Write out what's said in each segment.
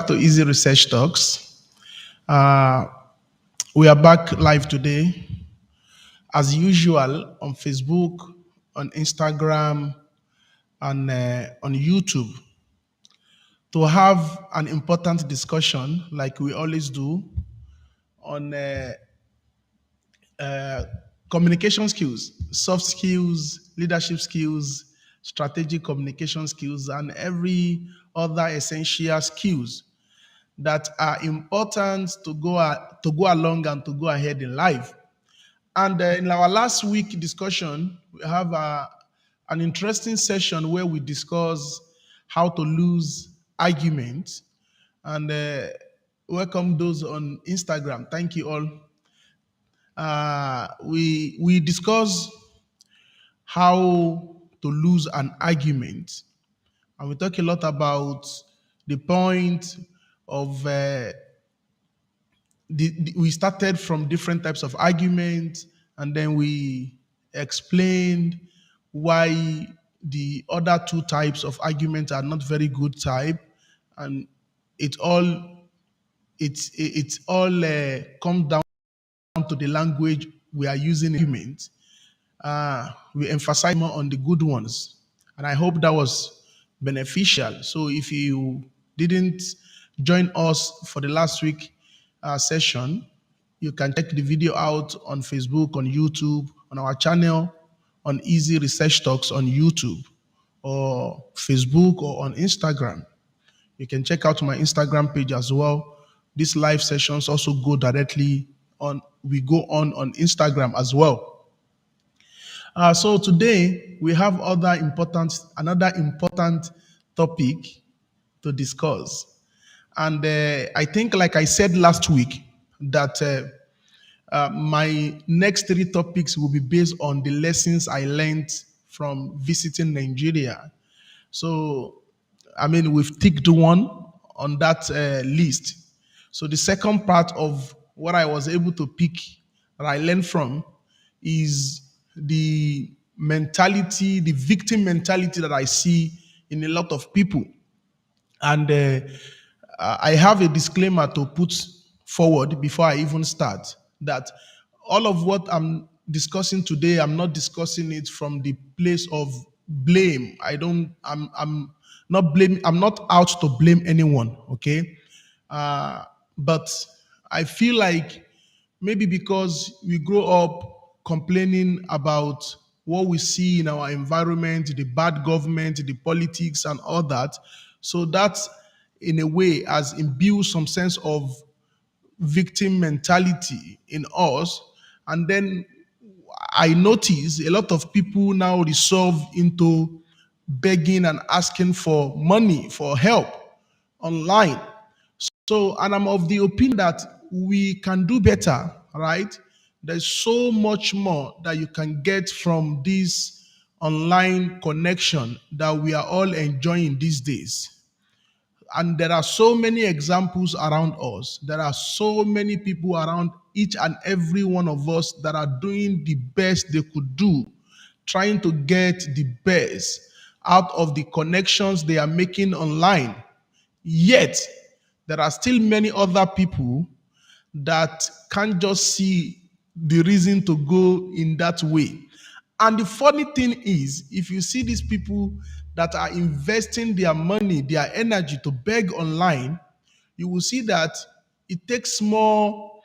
To Easy Research Talks. Uh, we are back live today, as usual, on Facebook, on Instagram, and on YouTube to have an important discussion, like we always do, on communication skills, soft skills, leadership skills, strategic communication skills, and every other essential skills that are important to go along and to go ahead in life. And in our last week discussion, we have an interesting session where we discuss how to lose arguments. And welcome those on Instagram. Thank you all. We discuss how to lose an argument, and we talk a lot about the point of we started from different types of arguments, and then we explained why the other two types of arguments are not very good type, and it all it's all comes down to the language we are using in arguments. We emphasize more on the good ones, and I hope that was beneficial. So if you didn't join us for the last week session, you can check the video out on Facebook, on YouTube, on our channel, on Easy Research Talks on YouTube, or Facebook, or on Instagram. You can check out my Instagram page as well. These live sessions also go directly on. We go on Instagram as well. So today we have another important topic to discuss, and I think, like I said last week, that my next three topics will be based on the lessons I learned from visiting Nigeria. So, I mean, we've ticked one on that list. So the second part of what I was able to pick that I learned from is the mentality, the victim mentality that I see in a lot of people. And I have a disclaimer to put forward before I even start, that all of what I'm discussing today, I'm not discussing it from the place of blame. I'm not blame, I'm not out to blame anyone, okay? Uh, but I feel like maybe because we grow up complaining about what we see in our environment, the bad government, the politics, and all that. So that, in a way, has imbued some sense of victim mentality in us. And then I notice a lot of people now resolve into begging and asking for money, for help online. So, and I'm of the opinion that we can do better, right? There's so much more that you can get from this online connection that we are all enjoying these days. And there are so many examples around us. There are so many people around each and every one of us that are doing the best they could do, trying to get the best out of the connections they are making online. Yet, there are still many other people that can't just see the reason to go in that way. And the funny thing is, if you see these people that are investing their money, their energy to beg online, you will see that it takes more.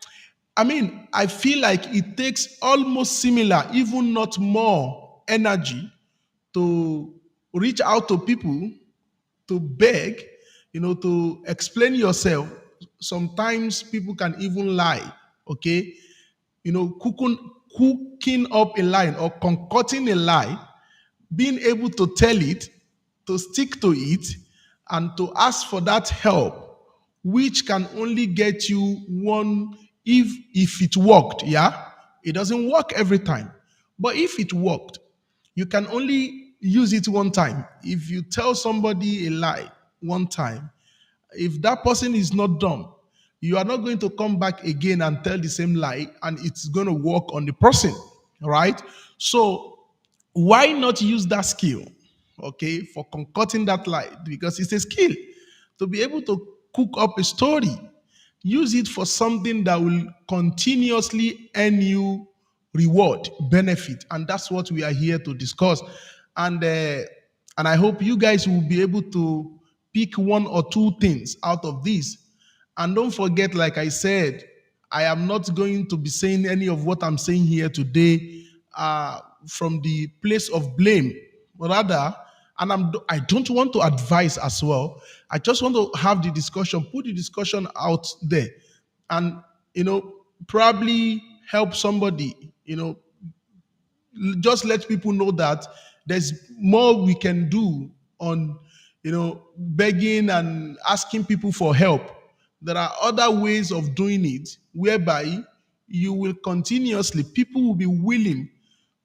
I mean, I feel like it takes almost similar, even not more, energy to reach out to people, to beg, to explain yourself. Sometimes people can even lie, okay? Cooking up a lie or concocting a lie, being able to tell it, to stick to it, and to ask for that help, which can only get you one if it worked, yeah? It doesn't work every time. But if it worked, you can only use it one time. If you tell somebody a lie one time, if that person is not dumb, you are not going to come back again and tell the same lie, and it's going to work on the person, right? So why not use that skill, okay, for concocting that lie? Because it's a skill to be able to cook up a story. Use it for something that will continuously earn you reward, benefit, and that's what we are here to discuss. And I hope you guys will be able to pick one or two things out of this. And don't forget, like I said, I am not going to be saying any of what I'm saying here today from the place of blame. Rather, I don't want to advise as well. I just want to have the discussion, put the discussion out there, and probably help somebody. Just let people know that there's more we can do on begging and asking people for help. There are other ways of doing it whereby you will continuously, people will be willing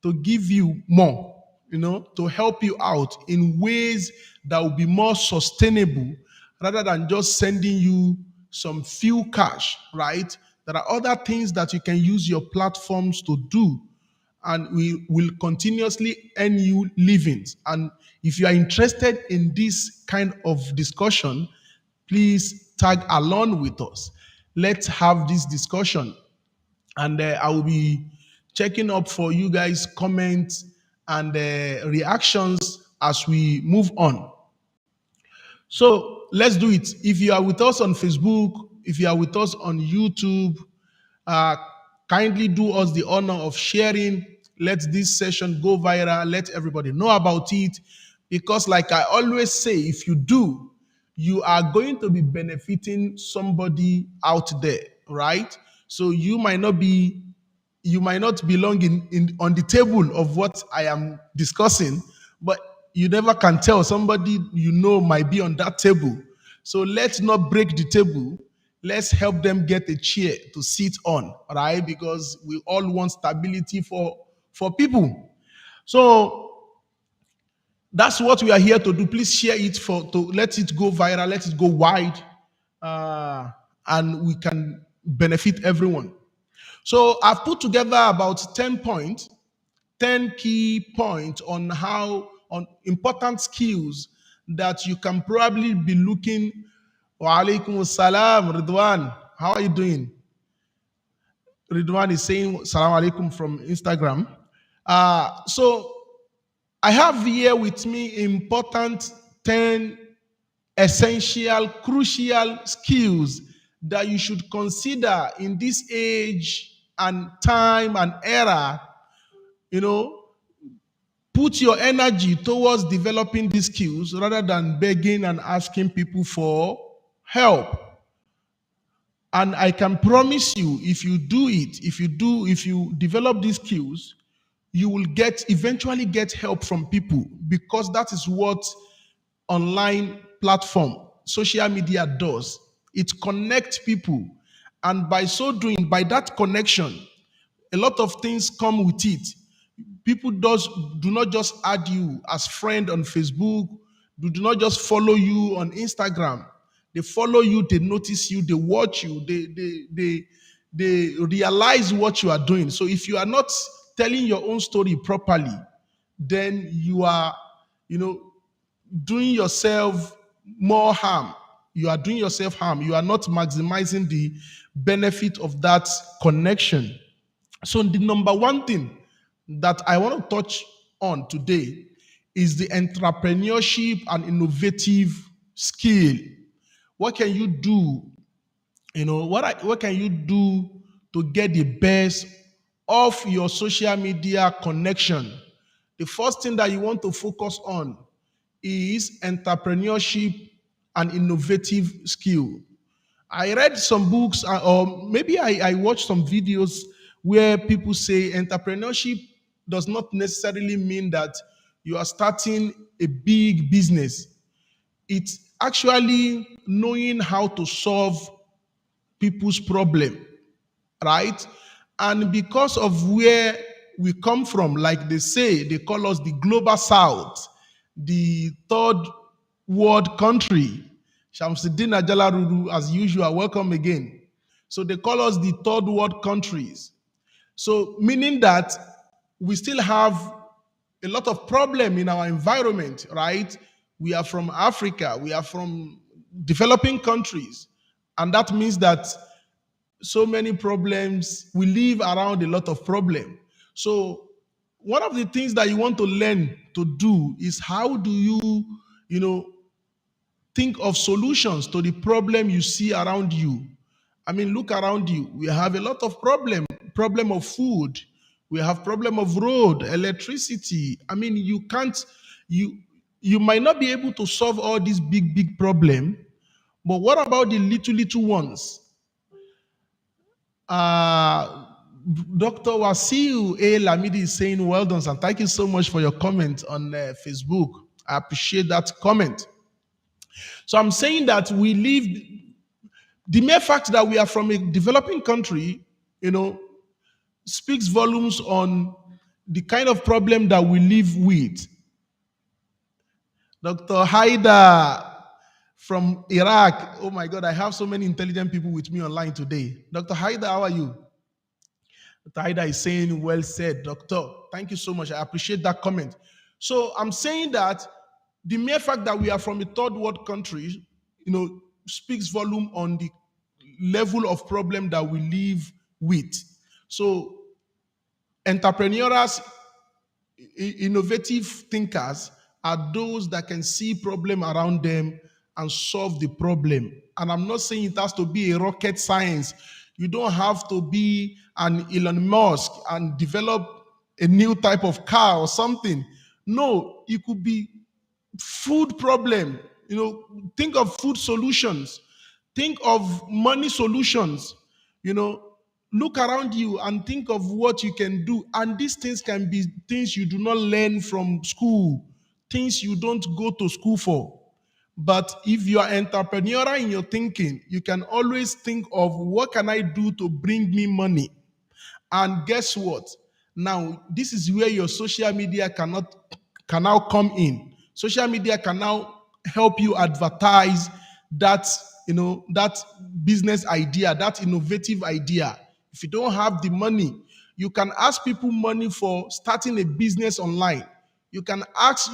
to give you more, to help you out in ways that will be more sustainable rather than just sending you some few cash, right? There are other things that you can use your platforms to do, and we will continuously earn you livings. And if you are interested in this kind of discussion, please tag along with us. Let's have this discussion, and I will be checking up for you guys' comments and reactions as we move on. So let's do it. If you are with us on Facebook, if you are with us on YouTube, uh, kindly do us the honor of sharing. Let this session go viral. Let everybody know about it. Because, like I always say, if you do, you are going to be benefiting somebody out there, right? So you might not belong in on the table of what I am discussing, but you never can tell. Somebody might be on that table. So let's not break the table. Let's help them get a chair to sit on, right? Because we all want stability for people. So that's what we are here to do. Please share it to let it go viral, let it go wide, uh, and we can benefit everyone. So I've put together about 10 points, 10 key points on important skills that you can probably be looking. Wa alaikum salam, Ridwan. How are you doing? Ridwan is saying salam alaikum from Instagram. So I have here with me important 10 essential, crucial skills that you should consider in this age and time and era. You know, put your energy towards developing these skills rather than begging and asking people for help. And I can promise you, if you do it, if you develop these skills, you will eventually get help from people, because that is what online platform, social media does. It connects people. And by so doing, by that connection, a lot of things come with it. People do not just add you as friend on Facebook, do not just follow you on Instagram. They follow you, they notice you, they watch you, they realize what you are doing. So if you are not telling your own story properly, then you are, you know, doing yourself more harm. You are doing yourself harm. You are not maximizing the benefit of that connection. So the number one thing that I want to touch on today is the entrepreneurship and innovative skill. What can you do? What can you do to get the best of your social media connection? The first thing that you want to focus on is entrepreneurship and innovative skill. I read some books, or maybe I watched some videos where people say entrepreneurship does not necessarily mean that you are starting a big business. It's actually knowing how to solve people's problem, right? And because of where we come from, like they say, they call us the global south, the third world country. Shamsuddin Ajalaruru, as usual, welcome again. So they call us the third world countries. So meaning that we still have a lot of problem in our environment, right? We are from Africa, we are from developing countries. And that means that so many problems, we live around a lot of problem. So one of the things that you want to learn to do is how do you know, think of solutions to the problem you see around you. I mean, look around you. We have a lot of problem of food. We have problem of road, electricity. I mean, you you might not be able to solve all these big problem, but what about the little ones? Uh, Dr. Wasiu A. Lamidi is saying, well done, and thank you so much for your comment on Facebook. I appreciate that comment. So I'm saying that we live, the mere fact that we are from a developing country, you know, speaks volumes on the kind of problem that we live with. Dr. Haida from Iraq. Oh my God, I have so many intelligent people with me online today. Dr. Haida, how are you? Dr. Haida is saying, well said, doctor. Thank you so much. I appreciate that comment. So I'm saying that the mere fact that we are from a third world country, you know, speaks volume on the level of problem that we live with. So entrepreneurs, innovative thinkers are those that can see problem around them and solve the problem. And I'm not saying it has to be a rocket science. You don't have to be an Elon Musk and develop a new type of car or something. No, it could be food problem. You know, think of food solutions. Think of money solutions. You know, look around you and think of what you can do. And these things can be things you do not learn from school, things you don't go to school for. But if you are entrepreneurial in your thinking, you can always think of what can I do to bring me money. And guess what? Now, this is where your social media can now come in. Social media can now help you advertise that, you know, that business idea, that innovative idea. If you don't have the money, you can ask people money for starting a business online. You can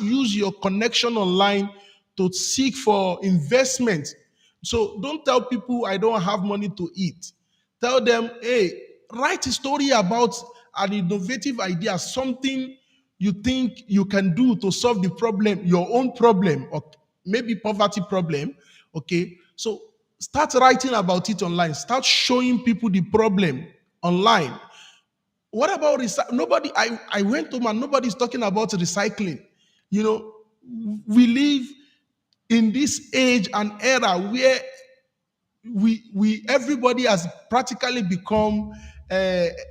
use your connection online to seek for investment. So don't tell people I don't have money to eat. Tell them, hey, write a story about an innovative idea, something you think you can do to solve the problem, your own problem, or maybe poverty problem. Okay. So start writing about it online. Start showing people the problem online. What about nobody? I went home and nobody's talking about recycling. You know, we live in this age and era where we everybody has practically become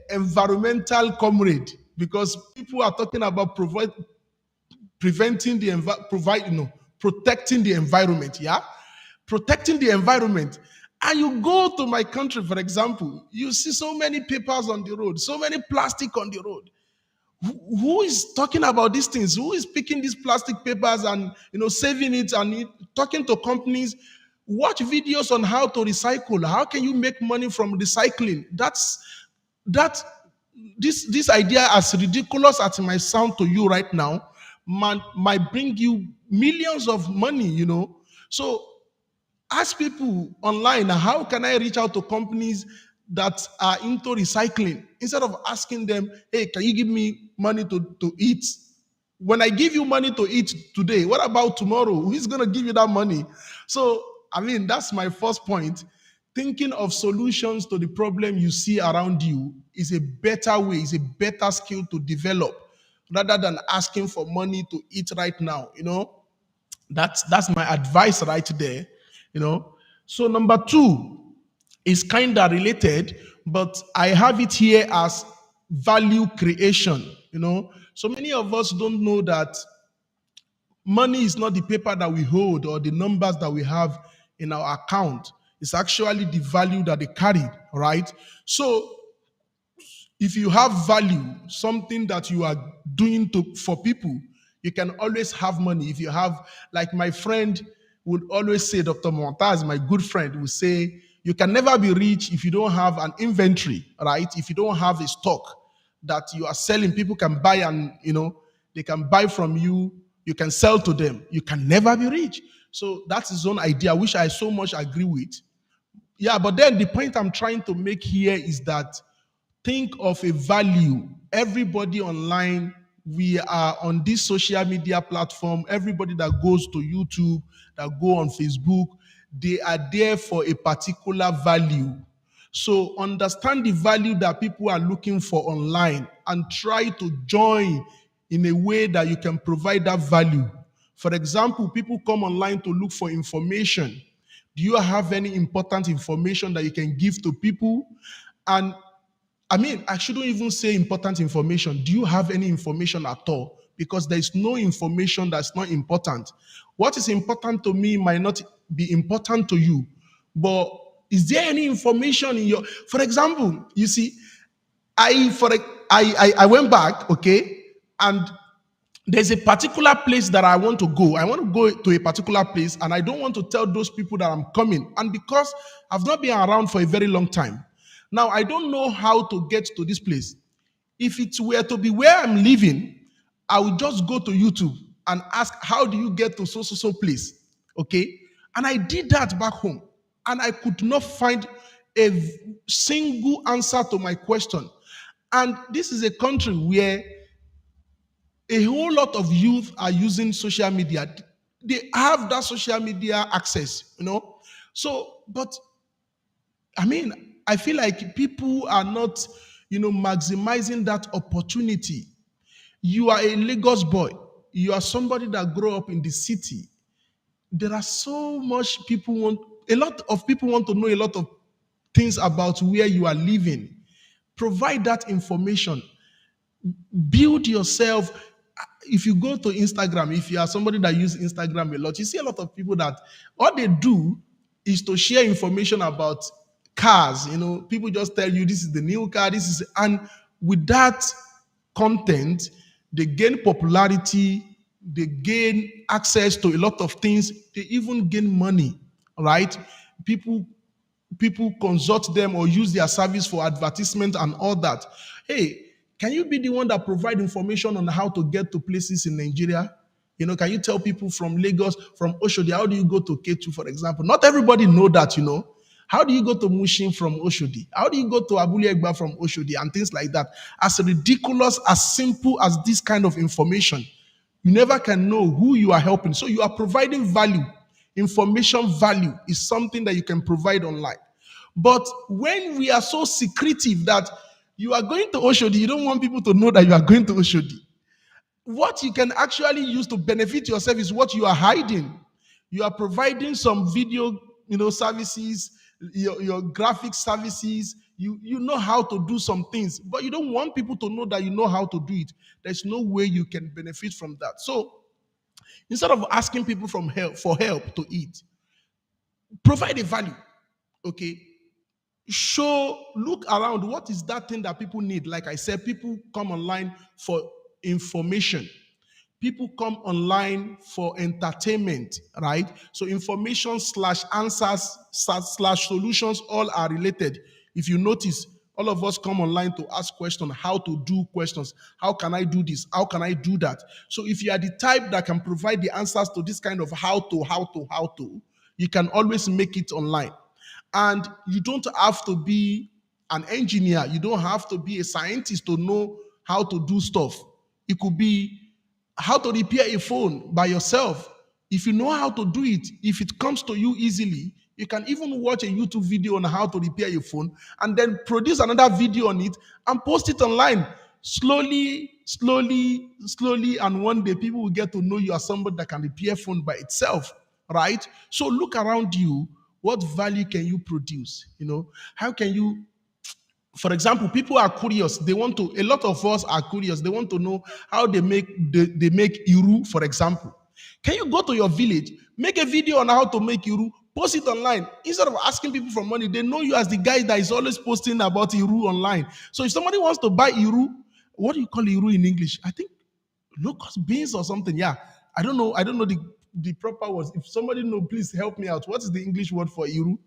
environmental comrade because people are talking about preventing the protecting the environment. Yeah, protecting the environment. And you go to my country, for example, you see so many papers on the road, so many plastic on the road. Who is talking about these things? Who is picking these plastic papers and saving it and talking to companies? Watch videos on how to recycle. How can you make money from recycling? That this idea, as ridiculous as it might sound to you right now, might bring you millions of money. So ask people online, how can I reach out to companies that are into recycling, instead of asking them, hey, can you give me money to eat? When I give you money to eat today, what about tomorrow? Who's going to give you that money? So, I mean, that's my first point. Thinking of solutions to the problem you see around you is a better way, is a better skill to develop rather than asking for money to eat right now. That's my advice right there. So number two is kind of related, but I have it here as value creation. So many of us don't know that money is not the paper that we hold or the numbers that we have in our account. It's actually the value that they carry, right? So if you have value, something that you are doing for people, you can always have money. If you have, like my friend would always say, Dr. Montaz, my good friend, would say, you can never be rich if you don't have an inventory, right? If you don't have a stock that you are selling, people can buy and, they can buy from you, you can sell to them. You can never be rich. So that's his own idea, which I so much agree with. Yeah, but then the point I'm trying to make here is that think of a value. Everybody online, we are on this social media platform. Everybody that goes to YouTube, that go on Facebook, they are there for a particular value. So understand the value that people are looking for online and try to join in a way that you can provide that value. For example, people come online to look for information. Do you have any important information that you can give to people? And I mean, I shouldn't even say important information. Do you have any information at all? Because there is no information that's not important. What is important to me might not be important to you. But is there any information in your, for example, you see, I for I went back, okay, and there's a particular place that I want to go. I want to go to a particular place, and I don't want to tell those people that I'm coming. And because I've not been around for a very long time, now I don't know how to get to this place. If it were to be where I'm living, I would just go to YouTube and ask, how do you get to so so so place? Okay. And I did that back home, and I could not find a single answer to my question. And this is a country where a whole lot of youth are using social media. They have that social media access, you know. So, but I mean, I feel like people are not, maximizing that opportunity. You are a Lagos boy. You are somebody that grew up in the city. There are so much people want, a lot of people want to know a lot of things about where you are living. Provide that information. Build yourself. If you go to Instagram, if you are somebody that uses Instagram a lot, you see a lot of people that all they do is to share information about cars. People just tell you this is the new car, this is, and with that content, they gain popularity, they gain access to a lot of things, they even gain money, right? People people consult them or use their service for advertisement and all that. Hey, can you be the one that provide information on how to get to places in Nigeria? Can you tell people from Lagos, from Oshodi, how do you go to Ketu, for example? Not everybody know that. How do you go to Mushin from Oshodi? How do you go to Abule Egba from Oshodi and things like that? As ridiculous, as simple as this kind of information, you never can know who you are helping. So you are providing value. Information value is something that you can provide online. But when we are so secretive that you are going to Oshodi, you don't want people to know that you are going to Oshodi. What you can actually use to benefit yourself is what you are hiding. You are providing some video, services, your graphic services. You know how to do some things, but you don't want people to know that you know how to do it. There's no way you can benefit from that. So instead of asking people for help to eat, provide a value. Okay. Look around. What is that thing that people need? Like I said, people come online for information. People come online for entertainment, right? So information slash answers slash solutions all are related. If you notice, all of us come online to ask questions, how to do questions. How can I do this? How can I do that? So if you are the type that can provide the answers to this kind of how to, you can always make it online. And you don't have to be an engineer. You don't have to be a scientist to know how to do stuff. It could be how to repair a phone by yourself. If you know how to do it, if it comes to you easily, you can even watch a YouTube video on how to repair your phone and then produce another video on it and post it online. Slowly, slowly, slowly, and one day people will get to know you as somebody that can repair phone by itself, right? So look around you. What value can you produce? How can you, for example, people are curious. A lot of us are curious. They want to know how they make iru, for example. Can you go to your village, make a video on how to make iru, post it online? Instead of asking people for money, they know you as the guy that is always posting about iru online. So if somebody wants to buy iru, what do you call iru in English? I think locust beans or something. Yeah. I don't know the proper words. If somebody know, please help me out. What is the English word for iru?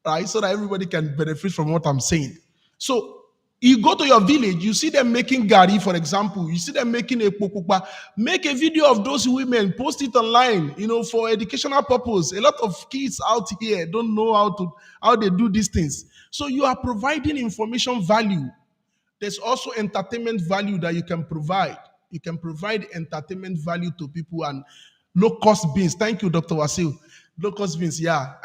Right? So that everybody can benefit from what I'm saying. So You go to your village, you see them making gari, for example, you see them making a pokupa. Make a video of those women, post it online, for educational purpose. A lot of kids out here don't know how they do these things. So you are providing information value. There's also entertainment value that you can provide. You can provide entertainment value to people and low cost beans. Thank you, Dr. Wasil. Low cost beans, yeah,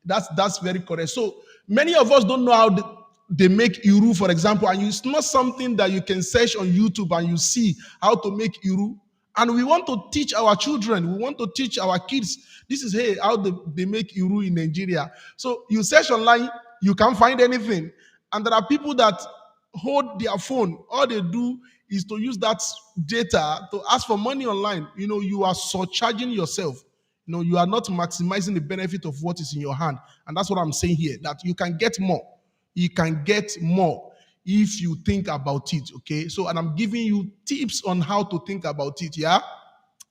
that's very correct. So many of us don't know how they make iru, for example, and it's not something that you can search on YouTube and you see how to make iru. And we want to teach our children, we want to teach our kids. This is how they make iru in Nigeria. So you search online, you can't find anything. And there are people that hold their phone. All they do is to use that data to ask for money online. You are surcharging yourself. You are not maximizing the benefit of what is in your hand. And that's what I'm saying here, that you can get more. You can get more if you think about it, okay? So, and I'm giving you tips on how to think about it, yeah?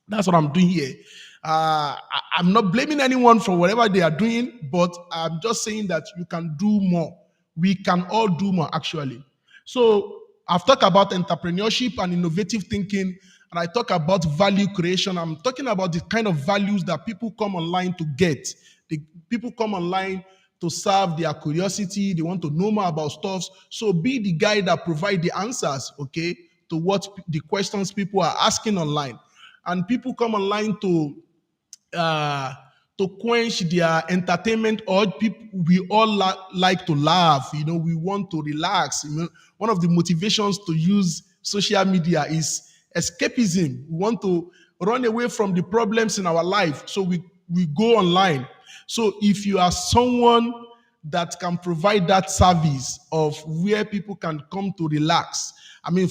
That's what I'm doing here. I'm not blaming anyone for whatever they are doing, but I'm just saying that you can do more. We can all do more, actually. So I've talked about entrepreneurship and innovative thinking, and I talk about value creation. I'm talking about the kind of values that people come online to get. The people come online to serve their curiosity. They want to know more about stuff. So be the guy that provide the answers, okay, to what the questions people are asking online. And people come online to quench their entertainment urge. We all like to laugh. We want to relax. One of the motivations to use social media is escapism. We want to run away from the problems in our life, so we go online. So if you are someone that can provide that service of where people can come to relax,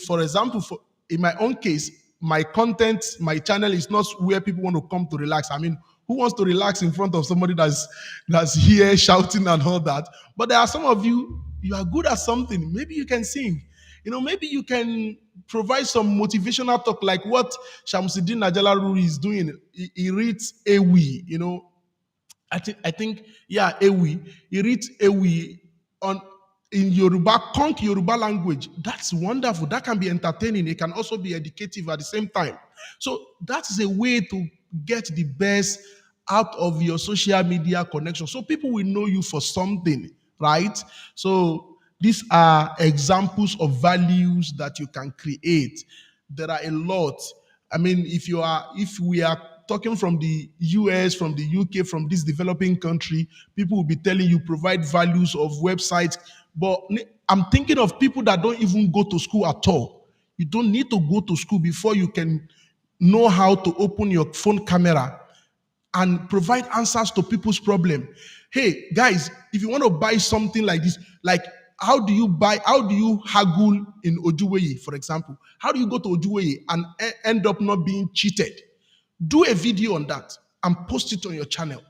for example, in my own case, my content, my channel is not where people want to come to relax. Who wants to relax in front of somebody that's here shouting and all that? But there are some of you are good at something. Maybe you can sing. Maybe you can provide some motivational talk like what Shamsuddin Najala Ruri is doing. He reads Ewi, I think, yeah, Ewi. He reads Ewi in Yoruba, Konk Yoruba language. That's wonderful. That can be entertaining. It can also be educative at the same time. So that is a way to get the best out of your social media connection. So people will know you for something, right? So these are examples of values that you can create. There are a lot. If we are talking from the US, from the UK, from this developing country, people will be telling you provide values of websites. But I'm thinking of people that don't even go to school at all. You don't need to go to school before you can know how to open your phone camera and provide answers to people's problem. Hey, guys, if you want to buy something like this, like how do you haggle in Ojuweye, for example? How do you go to Ojuweye and end up not being cheated? Do a video on that and post it on your channel.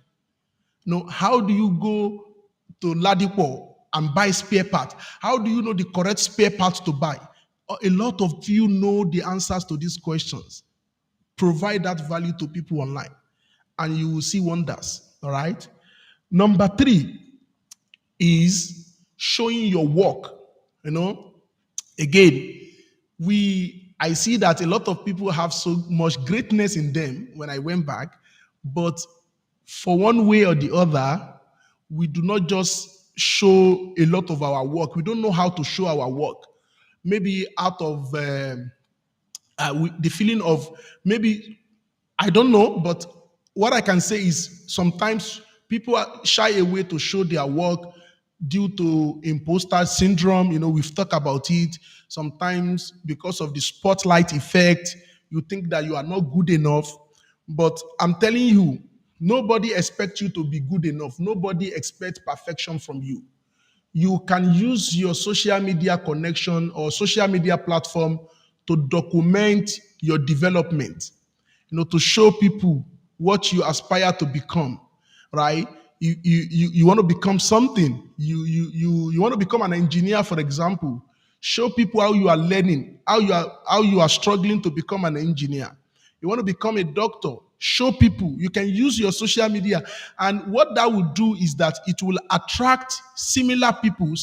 How do you go to Ladipo and buy spare parts? How do you know the correct spare parts to buy? A lot of you know the answers to these questions. Provide that value to people online, and you will see wonders. All right. Number 3 is showing your work. Again, I see that a lot of people have so much greatness in them when I went back, but for one way or the other, we do not just show a lot of our work. We don't know how to show our work. Maybe out of the feeling of maybe, I don't know, but what I can say is sometimes people are shy away to show their work due to imposter syndrome. We've talked about it. Sometimes because of the spotlight effect, you think that you are not good enough. But I'm telling you, nobody expects you to be good enough. Nobody expects perfection from you. You can use your social media connection or social media platform to document your development, to show people what you aspire to become, right? You want to become something. You want to become an engineer, for example. Show people how you are learning, how you are struggling to become an engineer. You want to become a doctor. Show people. You can use your social media. And what that will do is that it will attract similar people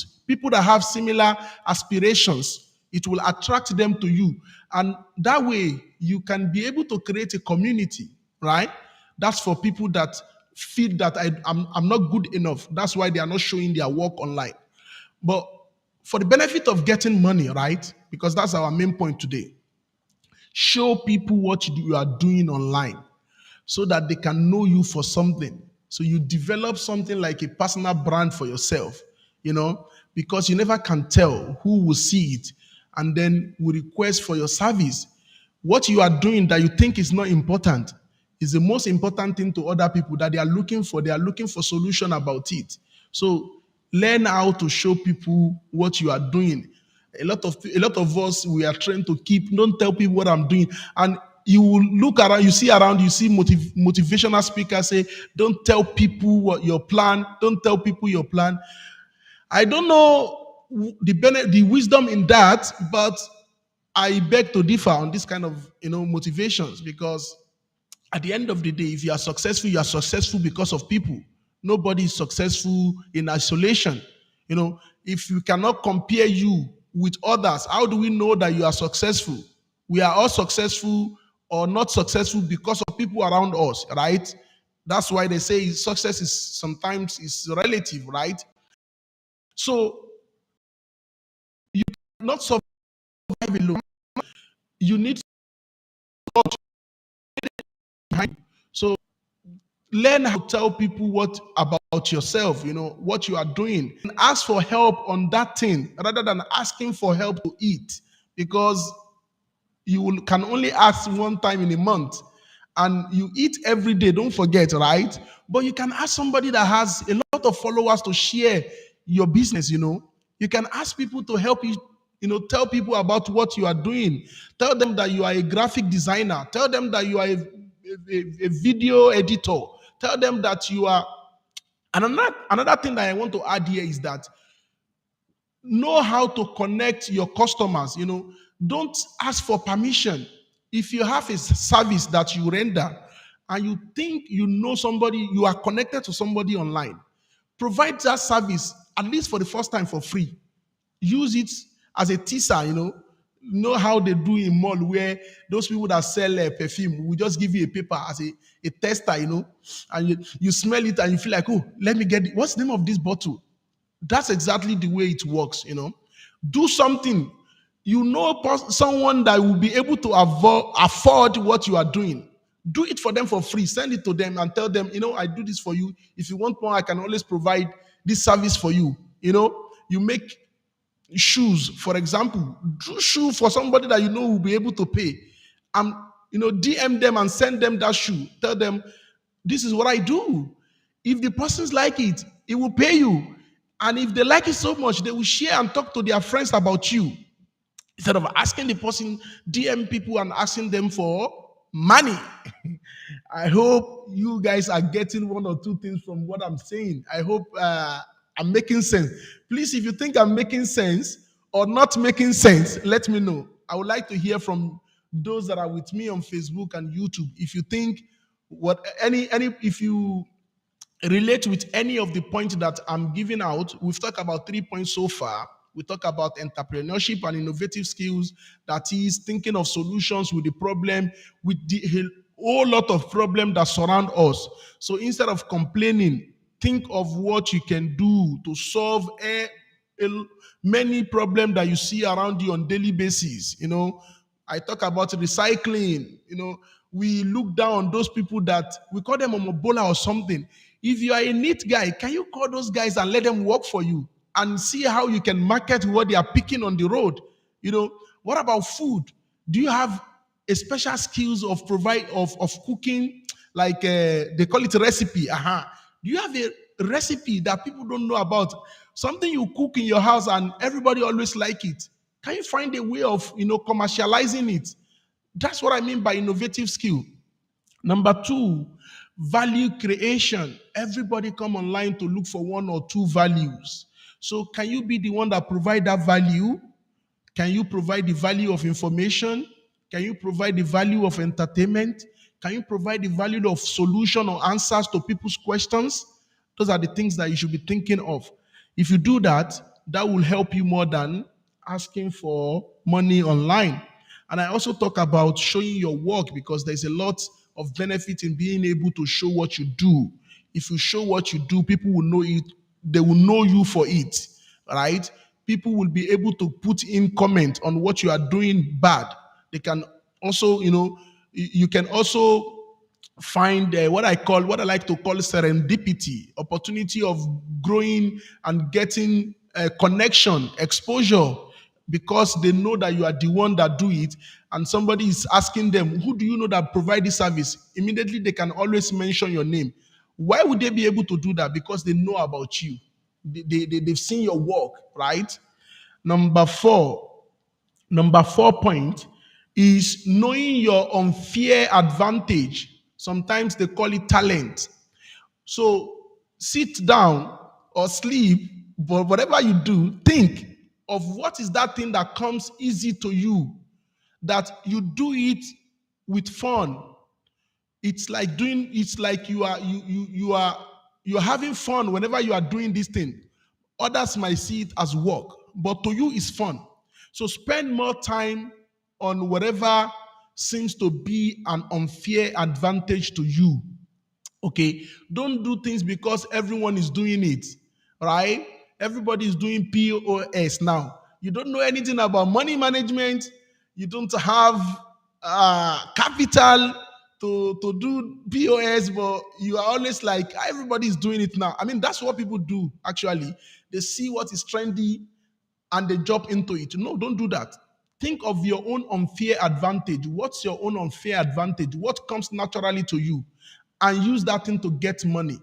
that have similar aspirations. It will attract them to you. And that way, you can be able to create a community, right? That's for people that feel that I'm not good enough. That's why they are not showing their work online. But for the benefit of getting money, right? Because that's our main point today. Show people what you are doing online so that they can know you for something. So you develop something like a personal brand for yourself, because you never can tell who will see it and then will request for your service. What you are doing that you think is not important is the most important thing to other people that they are looking for. They are looking for solution about it. So learn how to show people what you are doing. A lot of us, we are trained to keep, don't tell people what I'm doing. And you will look around, you see motivational speakers say, don't tell people what your plan, don't tell people your plan. I don't know the wisdom in that, but I beg to differ on this kind of motivations, because at the end of the day, if you are successful because of people. Nobody is successful in isolation. If you cannot compare you with others, how do we know that you are successful? We are all successful or not successful because of people around us, right? That's why they say success is sometimes is relative, right? So you cannot survive alone. You need support behind you. So learn how to tell people what about yourself, what you are doing, and ask for help on that thing rather than asking for help to eat, because can only ask one time in a month and you eat every day, don't forget, right? But you can ask somebody that has a lot of followers to share your business. You can ask people to help you, tell people about what you are doing. Tell them that you are a graphic designer. Tell them that you are a video editor. Tell them that you are. And another thing that I want to add here is that know how to connect your customers. Don't ask for permission. If you have a service that you render and you think somebody, you are connected to somebody online, provide that service at least for the first time for free. Use it as a teaser. Know how they do in mall, where those people that sell perfume will just give you a paper as a tester, and you smell it and you feel like, oh, let me get it. What's the name of this bottle? That's exactly the way it works. Do something. Someone that will be able to afford what you are doing. Do it for them for free. Send it to them and tell them, I do this for you. If you want more, I can always provide this service for you. You make shoes, for example. Do shoe for somebody that will be able to pay. DM them and send them that shoe. Tell them, this is what I do. If the persons like it, it will pay you. And if they like it so much, they will share and talk to their friends about you. Instead of asking the person, DM people and asking them for money. I hope you guys are getting one or two things from what I'm saying. I hope I'm making sense. Please, if you think I'm making sense or not making sense, let me know. I would like to hear from those that are with me on Facebook and YouTube. If you think if you relate with any of the points that I'm giving out, we've talked about 3 points so far. We talk about entrepreneurship and innovative skills, that is thinking of solutions with the problem, with the whole lot of problems that surround us. So instead of complaining, think of what you can do to solve many problems that you see around you on daily basis. I talk about recycling. We look down on those people that we call them omobola or something. If you are a neat guy, can you call those guys and let them work for you and see how you can market what they are picking on the road? What about food? Do you have a special skills of cooking, like they call it recipe? Do you have a recipe that people don't know about? Something you cook in your house and everybody always like it. Can you find a way of commercializing it? That's what I mean by innovative skill. Number 2, value creation. Everybody come online to look for one or two values. So can you be the one that provide that value? Can you provide the value of information? Can you provide the value of entertainment? Can you provide the value of solution or answers to people's questions? Those are the things that you should be thinking of. If you do that, that will help you more than asking for money online. And I also talk about showing your work because there's a lot of benefit in being able to show what you do. If you show what you do, people will know it, they will know you for it, right? People will be able to put in comment on what you are doing bad. They can also, you can also find what I like to call serendipity, opportunity of growing and getting a connection, exposure, because they know that you are the one that do it, and somebody is asking them, who do you know that provide this service? Immediately they can always mention your name. Why would they be able to do that? Because they know about you. They've seen your work, right? Number four, Number 4 point is knowing your unfair advantage. Sometimes they call it talent. So sit down or sleep, but whatever you do, think of what is that thing that comes easy to you, that you do it with fun. It's like you're having fun whenever you are doing this thing. Others might see it as work, but to you it's fun. So spend more time on whatever seems to be an unfair advantage to you. Okay, don't do things because everyone is doing it, right? Everybody is doing POS now. You don't know anything about money management. You don't have capital to do POS, but you are always like, everybody is doing it now. I mean, that's what people do actually. They see what is trendy and they jump into it. No, don't do that. Think of your own unfair advantage. What's your own unfair advantage? What comes naturally to you? And use that thing to get money,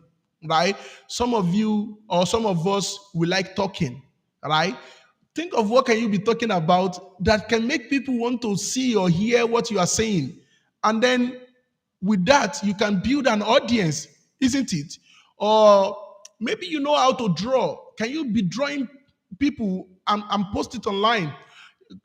right? Some of you or some of us, we like talking, right? Think of what can you be talking about that can make people want to see or hear what you are saying. And then with that, you can build an audience, isn't it? Or maybe you know how to draw. Can you be drawing people and post it online?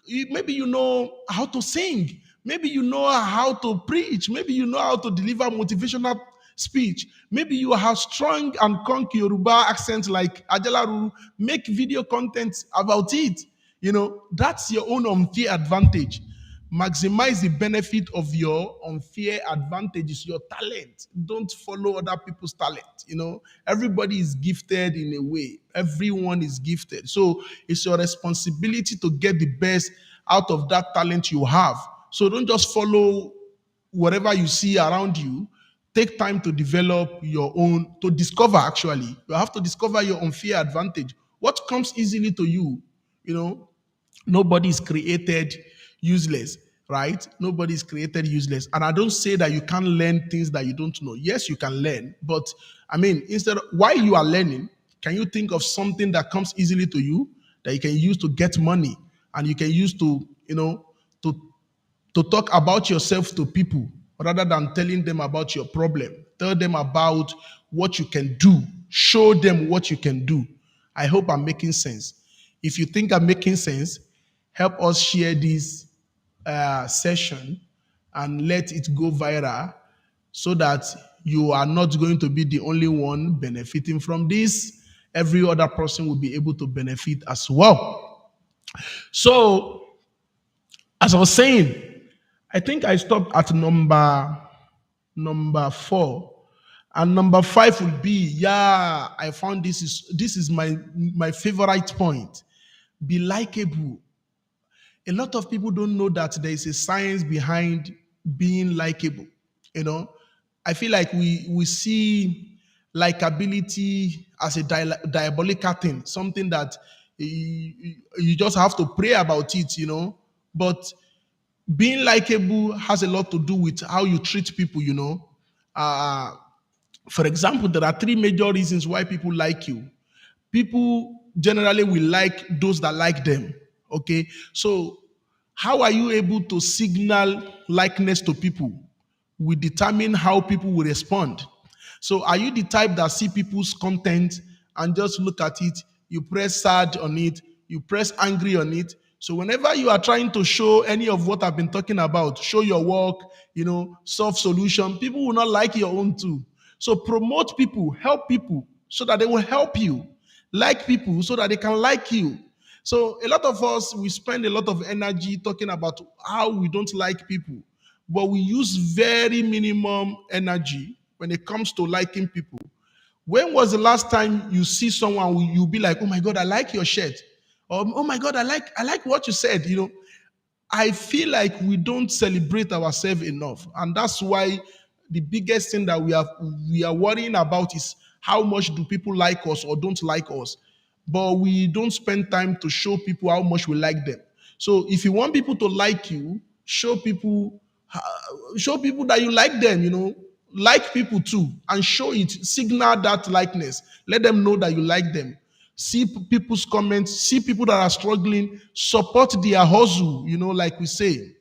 Maybe you know how to sing. Maybe you know how to preach. Maybe you know how to deliver motivational speech. Maybe you have strong and conk Yoruba accent like Ajalaru. Make video content about it. That's your own unfair advantage. Maximize the benefit of your unfair advantages, your talent. Don't follow other people's talent. Everybody is gifted in a way. Everyone is gifted. So it's your responsibility to get the best out of that talent you have. So don't just follow whatever you see around you. Take time to develop your own, to discover actually. You have to discover your unfair advantage. What comes easily to you, you know, Nobody is created useless, right? Nobody is created useless. And I don't say that you can't learn things that you don't know. Yes, you can learn, but I mean, instead of while you are learning, can you think of something that comes easily to you that you can use to get money and you can use to, to talk about yourself to people rather than telling them about your problem. Tell them about what you can do. Show them what you can do. I hope I'm making sense. If you think I'm making sense, help us share this session and let it go viral so that you are not going to be the only one benefiting from this. Every other person will be able to benefit as well. So, as I was saying, I think I stopped at number 4, and number 5 would be, I found this is my favorite point. Be likable. A lot of people don't know that there is a science behind being likable. You know, I feel like we see likability as a diabolical thing, something that you just have to pray about it. But being likable has a lot to do with how you treat people. uh, for example, there are 3 major reasons why people like you. People generally will like those that like them. Okay, so how are you able to signal likeness to people will determine how people will respond. So are you the type that see people's content and just look at it, you press sad on it, you press angry on it, So whenever you are trying to show any of what I've been talking about, show your work, solve solution, people will not like your own too. So promote people, help people so that they will help you. Like people so that they can like you. So a lot of us, we spend a lot of energy talking about how we don't like people, but we use very minimum energy when it comes to liking people. When was the last time you see someone you be like, "Oh my God, I like your shirt," or "Oh my God, I like what you said." I feel like we don't celebrate ourselves enough, and that's why the biggest thing that we are worrying about is how much do people like us or don't like us, but we don't spend time to show people how much we like them. So if you want people to like you, show people that you like them. Like people too, and show it. Signal that likeness. Let them know that you like them. See people's comments. See people that are struggling. Support their hustle. Like we say,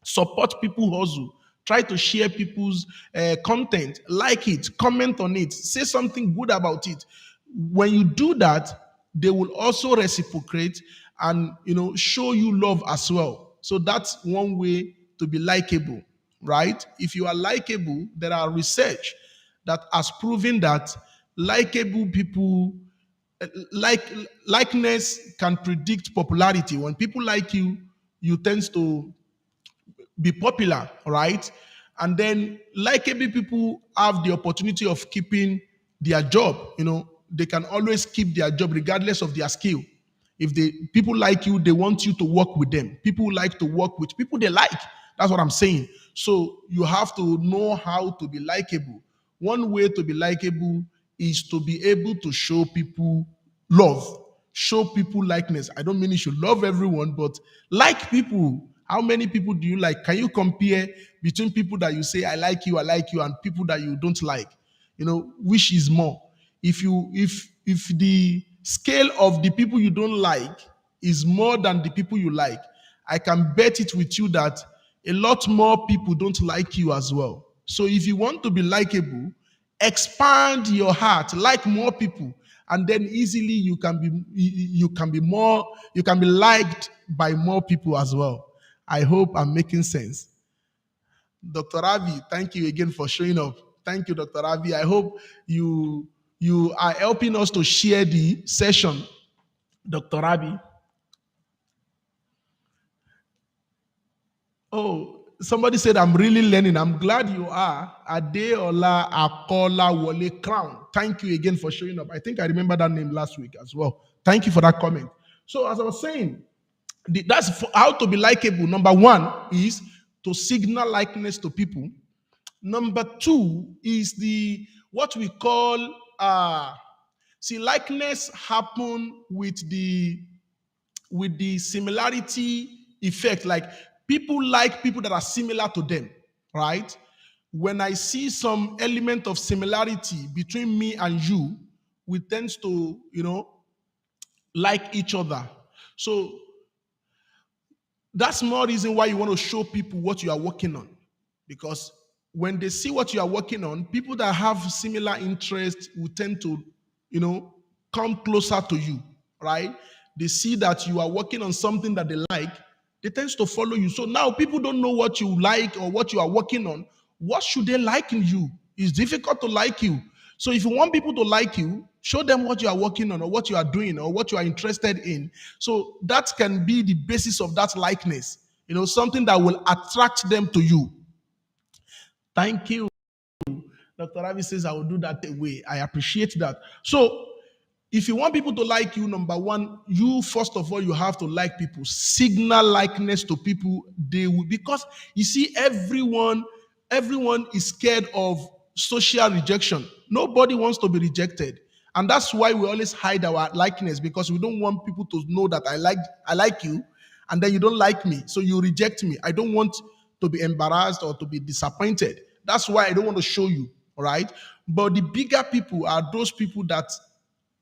support people hustle. Try to share people's content. Like it. Comment on it. Say something good about it. When you do that, they will also reciprocate and show you love as well. So that's one way to be likable, right? If you are likable, there are research that has proven that likable people, like likeness can predict popularity. When people like you, you tend to be popular, right? And then likable people have the opportunity of keeping their job. They can always keep their job regardless of their skill. If people like you, they want you to work with them. People like to work with people they like. That's what I'm saying. So you have to know how to be likable. One way to be likable is to be able to show people love, show people likeness. I don't mean you should love everyone, but like people. How many people do you like? Can you compare between people that you say I like you, and people that you don't like? Which is more? If the scale of the people you don't like is more than the people you like, I can bet it with you that a lot more people don't like you as well. So if you want to be likable, expand your heart, like more people, and then easily you can be liked by more people as well. I hope I'm making sense. Dr. Ravi, thank you again for showing up. Thank you, Dr. Ravi. I hope you are helping us to share the session, Dr. Ravi. Oh, somebody said I'm really learning. I'm glad you are. Adeola Akola Wole Crown. Thank you again for showing up. I think I remember that name last week as well. Thank you for that comment. So as I was saying, how to be likable. Number one is to signal likeness to people. Number two is the what we call likeness happen with the similarity effect. Like people like people that are similar to them, right? When I see some element of similarity between me and you, we tend to, like each other. So that's more reason why you want to show people what you are working on. Because when they see what you are working on, people that have similar interests will tend to, come closer to you, right? They see that you are working on something that they like, they tend to follow you. So now people don't know what you like or what you are working on. What should they like in you? It's difficult to like you. So if you want people to like you, show them what you are working on or what you are doing or what you are interested in. So that can be the basis of that likeness, something that will attract them to you. Thank you. Dr. Ravi says I will do that way. I appreciate that. So if you want people to like you, number one, you first of all, you have to like people. Signal likeness to people. They will, because you see, everyone is scared of social rejection. Nobody wants to be rejected. And that's why we always hide our likeness, because we don't want people to know that I like you, and then you don't like me. So you reject me. I don't want to be embarrassed or to be disappointed. That's why I don't want to show you. All right. But the bigger people are those people that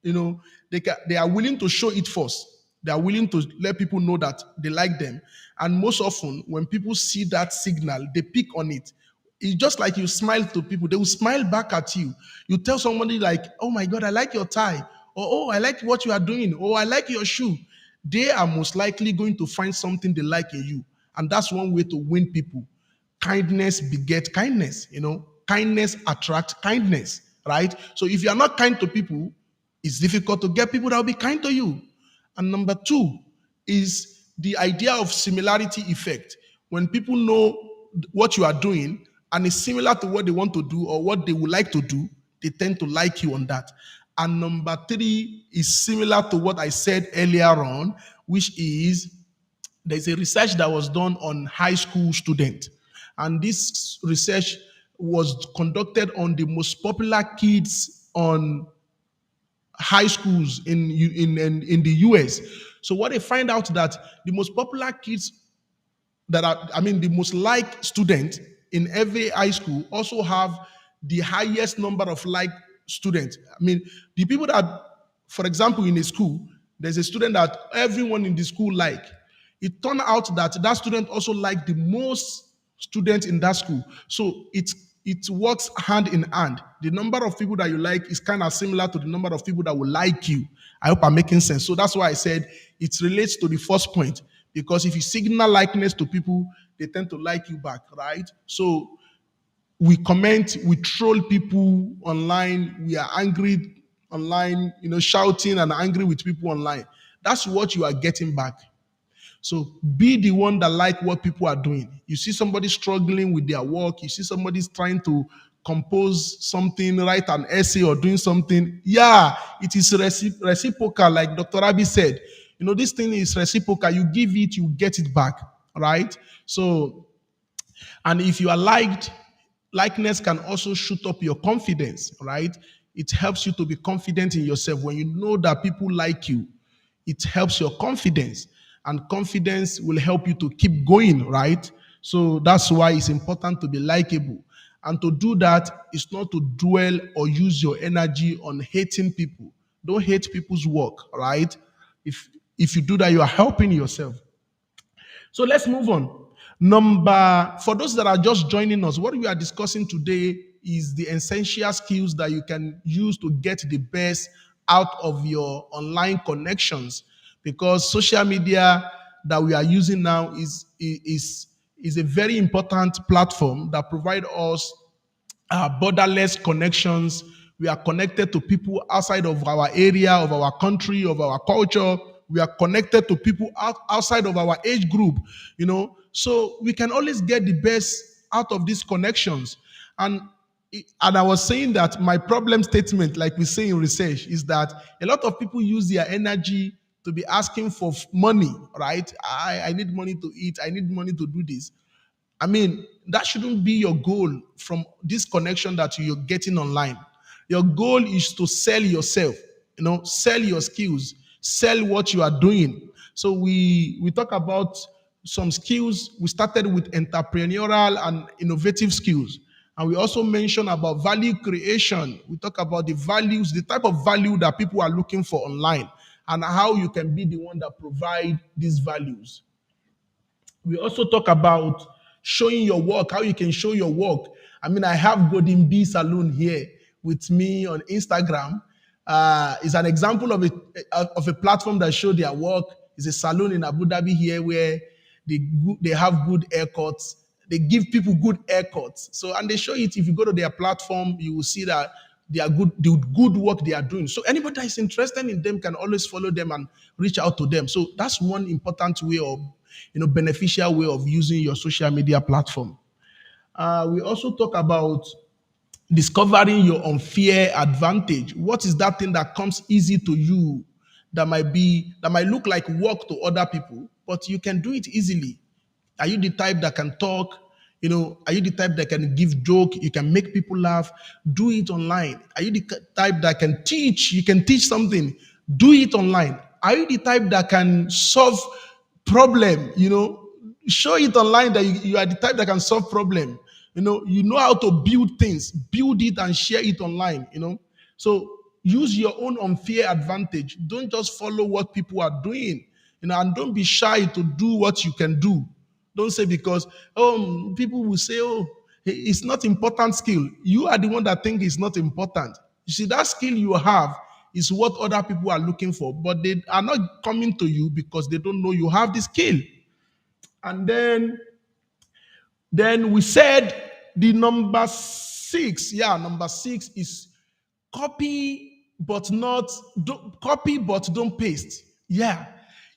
they are willing to show it first. They are willing to let people know that they like them. And most often, when people see that signal, they pick on it. It's just like you smile to people, they will smile back at you. You tell somebody like, "Oh my God, I like your tie," or "Oh, I like what you are doing," or "I like your shoe." they are most likely going to find something they like in you. And that's one way to win people. Kindness beget kindness, kindness attracts kindness, right? So if you are not kind to people, it's difficult to get people that will be kind to you. And number two is the idea of similarity effect. When people know what you are doing and it's similar to what they want to do or what they would like to do, they tend to like you on that. And number three is similar to what I said earlier on, which is there's a research that was done on high school students. And this research was conducted on the most popular kids on high schools in the US. So what they find out that the most popular kids that are, I mean, the most liked students in every high school also have the highest number of like students. I mean, the people that, for example, in a school, there's a student that everyone in the school like. It turned out that that student also liked the most students in that school. So it works hand in hand. The number of people that you like is kind of similar to the number of people that will like you. I hope I'm making sense. So that's why I said it relates to the first point. Because if you signal likeness to people, they tend to like you back, right? So we comment, we troll people online, we are angry online, shouting and angry with people online. That's what you are getting back. So be the one that like what people are doing. You see somebody struggling with their work, you see somebody's trying to compose something, write an essay or doing something. Yeah, it is reciprocal, like Dr. Abi said. This thing is reciprocal. You give it, you get it back, right? So, and if you are liked, likeness can also shoot up your confidence, right? It helps you to be confident in yourself. When you know that people like you, it helps your confidence, and confidence will help you to keep going, right? So that's why it's important to be likable. And to do that is not to dwell or use your energy on hating people. Don't hate people's work, right? If you do that, you are helping yourself. So let's move on. For those that are just joining us, what we are discussing today is the essential skills that you can use to get the best out of your online connections. Because social media that we are using now is a very important platform that provide us borderless connections. We are connected to people outside of our area, of our country, of our culture. We are connected to people outside of our age group, So we can always get the best out of these connections. And I was saying that my problem statement, like we say in research, is that a lot of people use their energy to be asking for money, right? I need money to eat. I need money to do this. I mean, that shouldn't be your goal from this connection that you're getting online. Your goal is to sell yourself, sell your skills, sell what you are doing. So we talk about some skills. We started with entrepreneurial and innovative skills. And we also mentioned about value creation. We talk about the values, the type of value that people are looking for online, and how you can be the one that provide these values. We also talk about showing your work, how you can show your work. I mean, I have Golden Bee Saloon here with me on Instagram. It's an example of a platform that show their work. It's a salon in Abu Dhabi here where they have good haircuts. They give people good haircuts. So, and they show it. If you go to their platform, you will see that they are good, the good work they are doing. So anybody that is interested in them can always follow them and reach out to them. So that's one important way of, beneficial way of using your social media platform. We also talk about discovering your unfair advantage. What is that thing that comes easy to you that might look like work to other people, but you can do it easily? Are you the type that can talk? Are you the type that can give joke? You can make people laugh. Do it online. Are you the type that can teach? You can teach something. Do it online. Are you the type that can solve problem? Show it online that you are the type that can solve problem. You know how to build things. Build it and share it online. So use your own unfair advantage. Don't just follow what people are doing. And don't be shy to do what you can do. Don't say because people will say, it's not important skill. You are the one that think it's not important. You see, that skill you have is what other people are looking for, but they are not coming to you because they don't know you have the skill. And then we said the number six, yeah, number six is copy but not don't copy but don't paste. Yeah.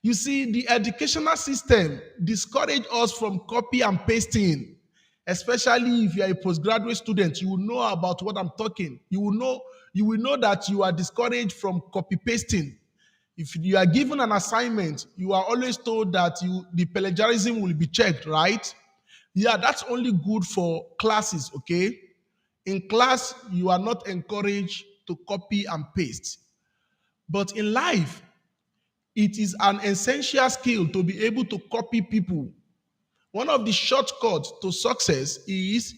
You see, the educational system discourage us from copy and pasting, especially if you are a postgraduate student. You will know about what I'm talking. You will know that you are discouraged from copy pasting. If you are given an assignment, you are always told that the plagiarism will be checked, right? Yeah, that's only good for classes, okay? In class, you are not encouraged to copy and paste. But in life, it is an essential skill to be able to copy people. One of the shortcuts to success is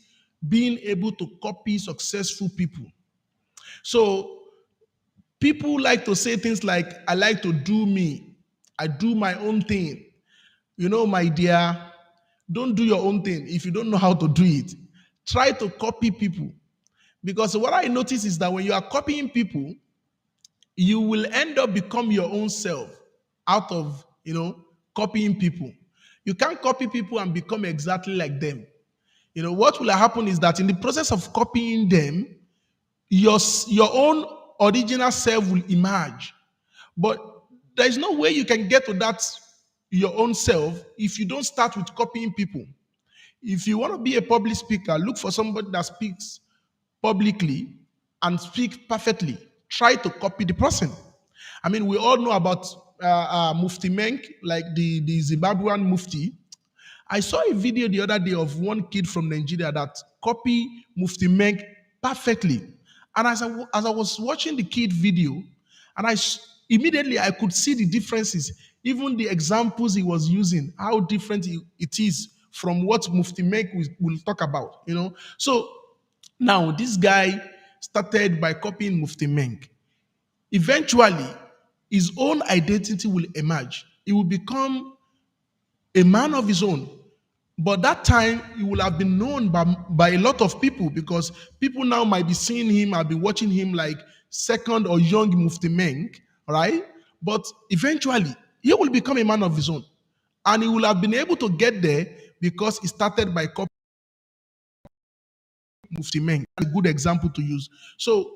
being able to copy successful people. So people like to say things like, I like to do me, I do my own thing. My dear, don't do your own thing if you don't know how to do it. Try to copy people. Because what I notice is that when you are copying people, you will end up become your own self out of copying people. You can't copy people and become exactly like them. What will happen is that in the process of copying them, your own original self will emerge. But there is no way you can get to that your own self if you don't start with copying people. If you want to be a public speaker, look for somebody that speaks publicly and speak perfectly. Try to copy the person. I mean, we all know about Mufti Menk, like the Zimbabwean Mufti. I saw a video the other day of one kid from Nigeria that copied Mufti Menk perfectly. And as I was watching the kid video, and immediately I could see the differences, even the examples he was using, how different it is from what Mufti Menk will talk about. So now this guy started by copying Mufti Menk. Eventually, his own identity will emerge. He will become a man of his own. But that time, he will have been known by a lot of people because people now might be seeing him, have been watching him like second or young Mufti Menk, right? But eventually, he will become a man of his own. And he will have been able to get there because he started by copying Mufti Menk. A good example to use. So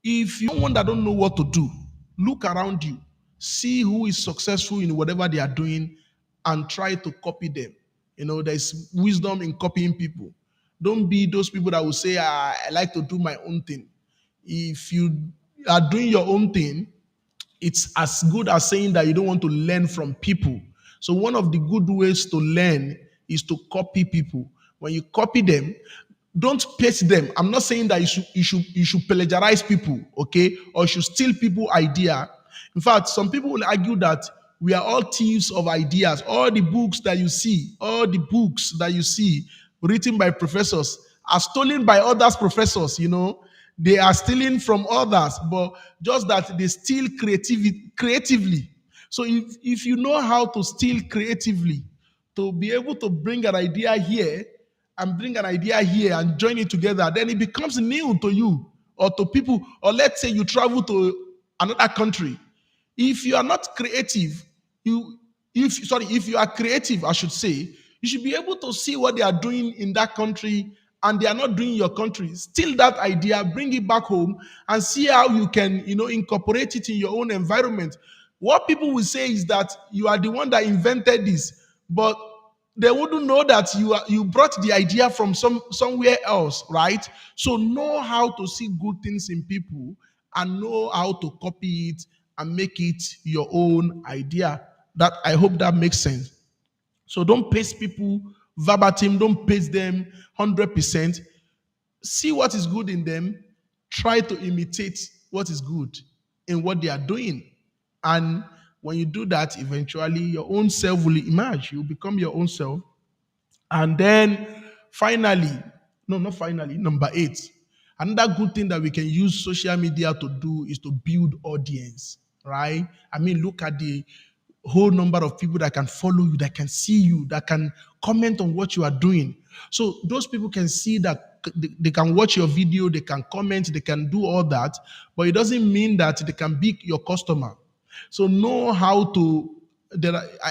if you're one that don't know what to do, look around you, see who is successful in whatever they are doing, and try to copy them. There's wisdom in copying people. Don't be those people that will say, I like to do my own thing. If you are doing your own thing, it's as good as saying that you don't want to learn from people. So one of the good ways to learn is to copy people. When you copy them, don't paste them. I'm not saying that you should plagiarize people, okay, or you should steal people idea. In fact, some people will argue that we are all thieves of ideas. All the books that you see written by professors are stolen by others professors. They are stealing from others, but just that they steal creatively. So if you know how to steal creatively, to be able to bring an idea here and bring an idea here and join it together, then it becomes new to you or to people. Or let's say you travel to another country. If you are not creative, if you are creative, I should say, you should be able to see what they are doing in that country and they are not doing in your country. Steal that idea, bring it back home, and see how you can, incorporate it in your own environment. What people will say is that you are the one that invented this, but they wouldn't know that you brought the idea from somewhere else, right? So know how to see good things in people and know how to copy it and make it your own idea. That I hope that makes sense. So don't paste people verbatim, don't paste them 100%. See what is good in them, try to imitate what is good in what they are doing. And when you do that, eventually your own self will emerge. You become your own self. And then finally, no, not finally, number 8. Another good thing that we can use social media to do is to build audience, right? I mean, look at the whole number of people that can follow you, that can see you, that can comment on what you are doing. So those people can see that they can watch your video, they can comment, they can do all that, but it doesn't mean that they can be your customer. So know how to.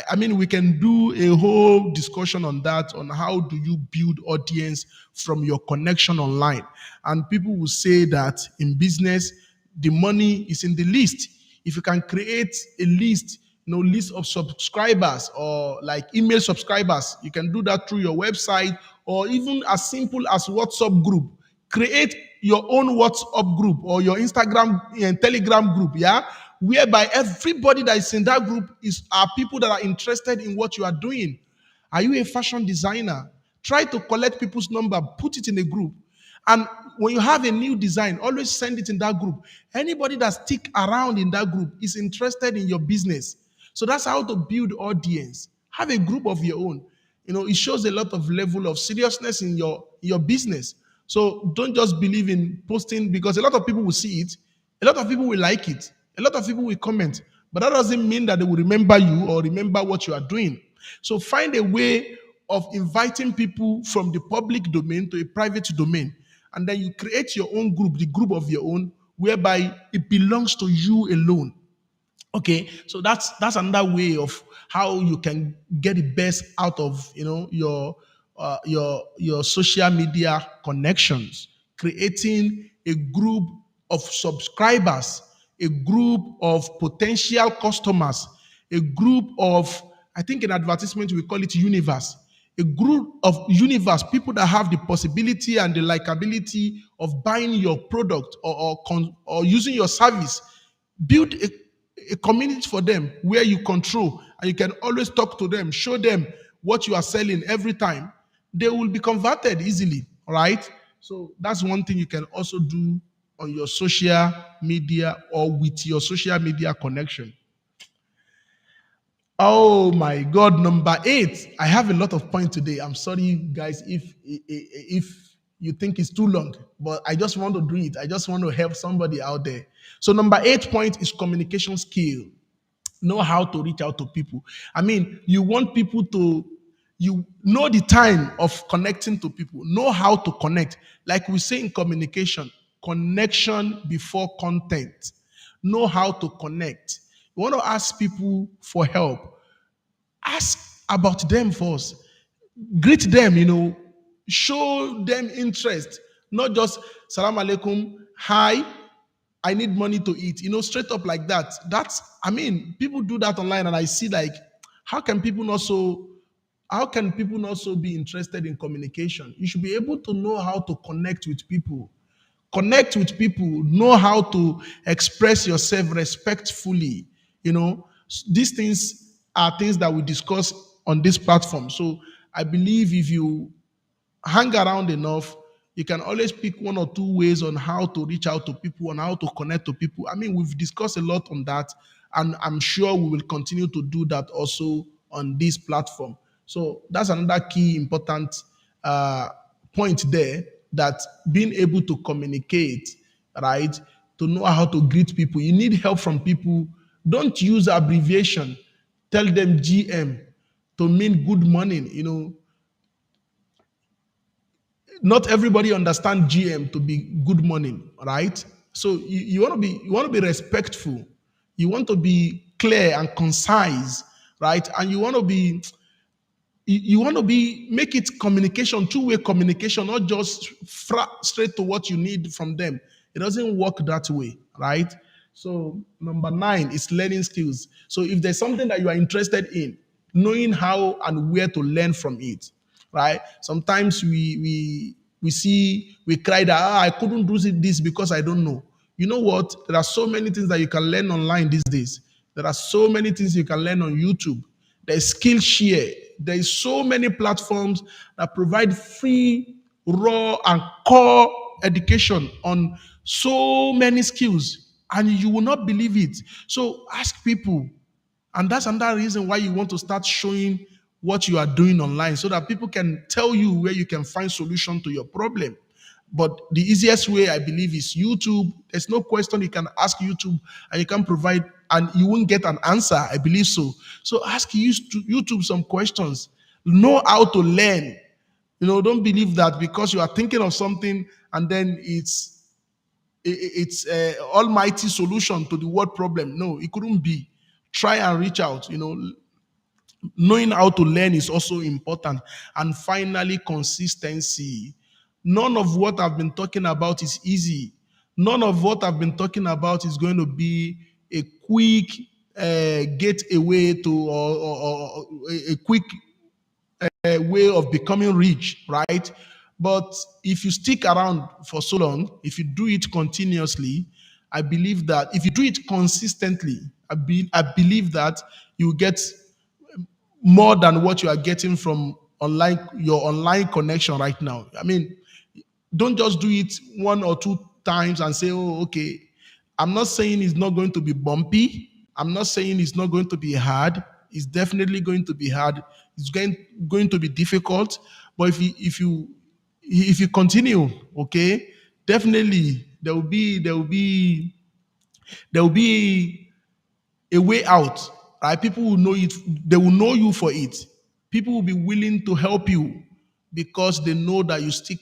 I mean, we can do a whole discussion on that, on how do you build audience from your connection online. And people will say that in business, the money is in the list. If you can create a list, list of subscribers or like email subscribers, you can do that through your website, or even as simple as WhatsApp group. Create your own WhatsApp group or your Instagram and Telegram group, yeah, whereby everybody that is in that group are people that are interested in what you are doing. Are you a fashion designer? Try to collect people's number, put it in a group. And when you have a new design, always send it in that group. Anybody that stick around in that group is interested in your business. So that's how to build audience. Have a group of your own. It shows a lot of level of seriousness in your business. So don't just believe in posting, because a lot of people will see it, a lot of people will like it, a lot of people will comment, but that doesn't mean that they will remember you or remember what you are doing. So find a way of inviting people from the public domain to a private domain, and then you create your own group, the group of your own, whereby it belongs to you alone. Okay, so that's another way of how you can get the best out of your social media connections. Creating a group of subscribers, a group of potential customers, a group of, I think in advertisement we call it universe, a group of universe, people that have the possibility and the likability of buying your product or using your service. Build a community for them where you control, and you can always talk to them, show them what you are selling every time. They will be converted easily. All right. So that's one thing you can also do on your social media or with your social media connection. Oh my God, number 8. I have a lot of points today. I'm sorry, guys, if you think it's too long, but I just want to do it. I just want to help somebody out there. So number 8 point is communication skill. Know how to reach out to people. I mean, you want people to, you know the time of connecting to people. Know how to connect. Like we say in communication, connection before content. Know how to connect. You want to ask people for help, ask about them first. Greet them, show them interest, not just salam alaikum, hi, I need money to eat, straight up like that. I mean, people do that online, and I see like, how can people not so how can people not so be interested in communication? You should be able to know how to connect with people. Connect with people, know how to express yourself respectfully. These things are things that we discuss on this platform. So I believe if you hang around enough, you can always pick one or two ways on how to reach out to people and how to connect to people. I mean, we've discussed a lot on that, and I'm sure we will continue to do that also on this platform. So that's another key important uh, point there, that being able to communicate, right? To know how to greet people. You need help from people. Don't use abbreviation. Tell them GM to mean good morning. Not everybody understand GM to be good morning, right? So you want to be respectful. You want to be clear and concise, right? And you want to be make it communication, two-way communication, not just straight to what you need from them. It doesn't work that way, right? So number 9 is learning skills. So if there's something that you are interested in, knowing how and where to learn from it, right? Sometimes we cry that I couldn't do this because I don't know. You know what? There are so many things that you can learn online these days. There are so many things you can learn on YouTube. There's Skillshare. There is so many platforms that provide free, raw, and core education on so many skills, and you will not believe it. So ask people, and that's another reason why you want to start showing what you are doing online, so that people can tell you where you can find solution to your problem. But the easiest way, I believe, is YouTube. There's no question you can ask YouTube and you can provide, and you won't get an answer. I believe so. So ask YouTube some questions. Know how to learn. Don't believe that because you are thinking of something and then it's a almighty solution to the world problem. No, it couldn't be. Try and reach out. Knowing how to learn is also important. And finally, consistency. None of what I've been talking about is easy. None of what I've been talking about is going to be a quick getaway to or a quick way of becoming rich, right? But if you stick around for so long, if you do it continuously, I believe that if you do it consistently, I believe that you get more than what you are getting from your online connection right now. I mean, don't just do it one or two times and say, oh, okay. I'm not saying it's not going to be bumpy. I'm not saying it's not going to be hard. It's definitely going to be hard. It's going to be difficult. But if you continue, okay, definitely there will be a way out, right? People will know it, they will know you for it. People will be willing to help you because they know that you stick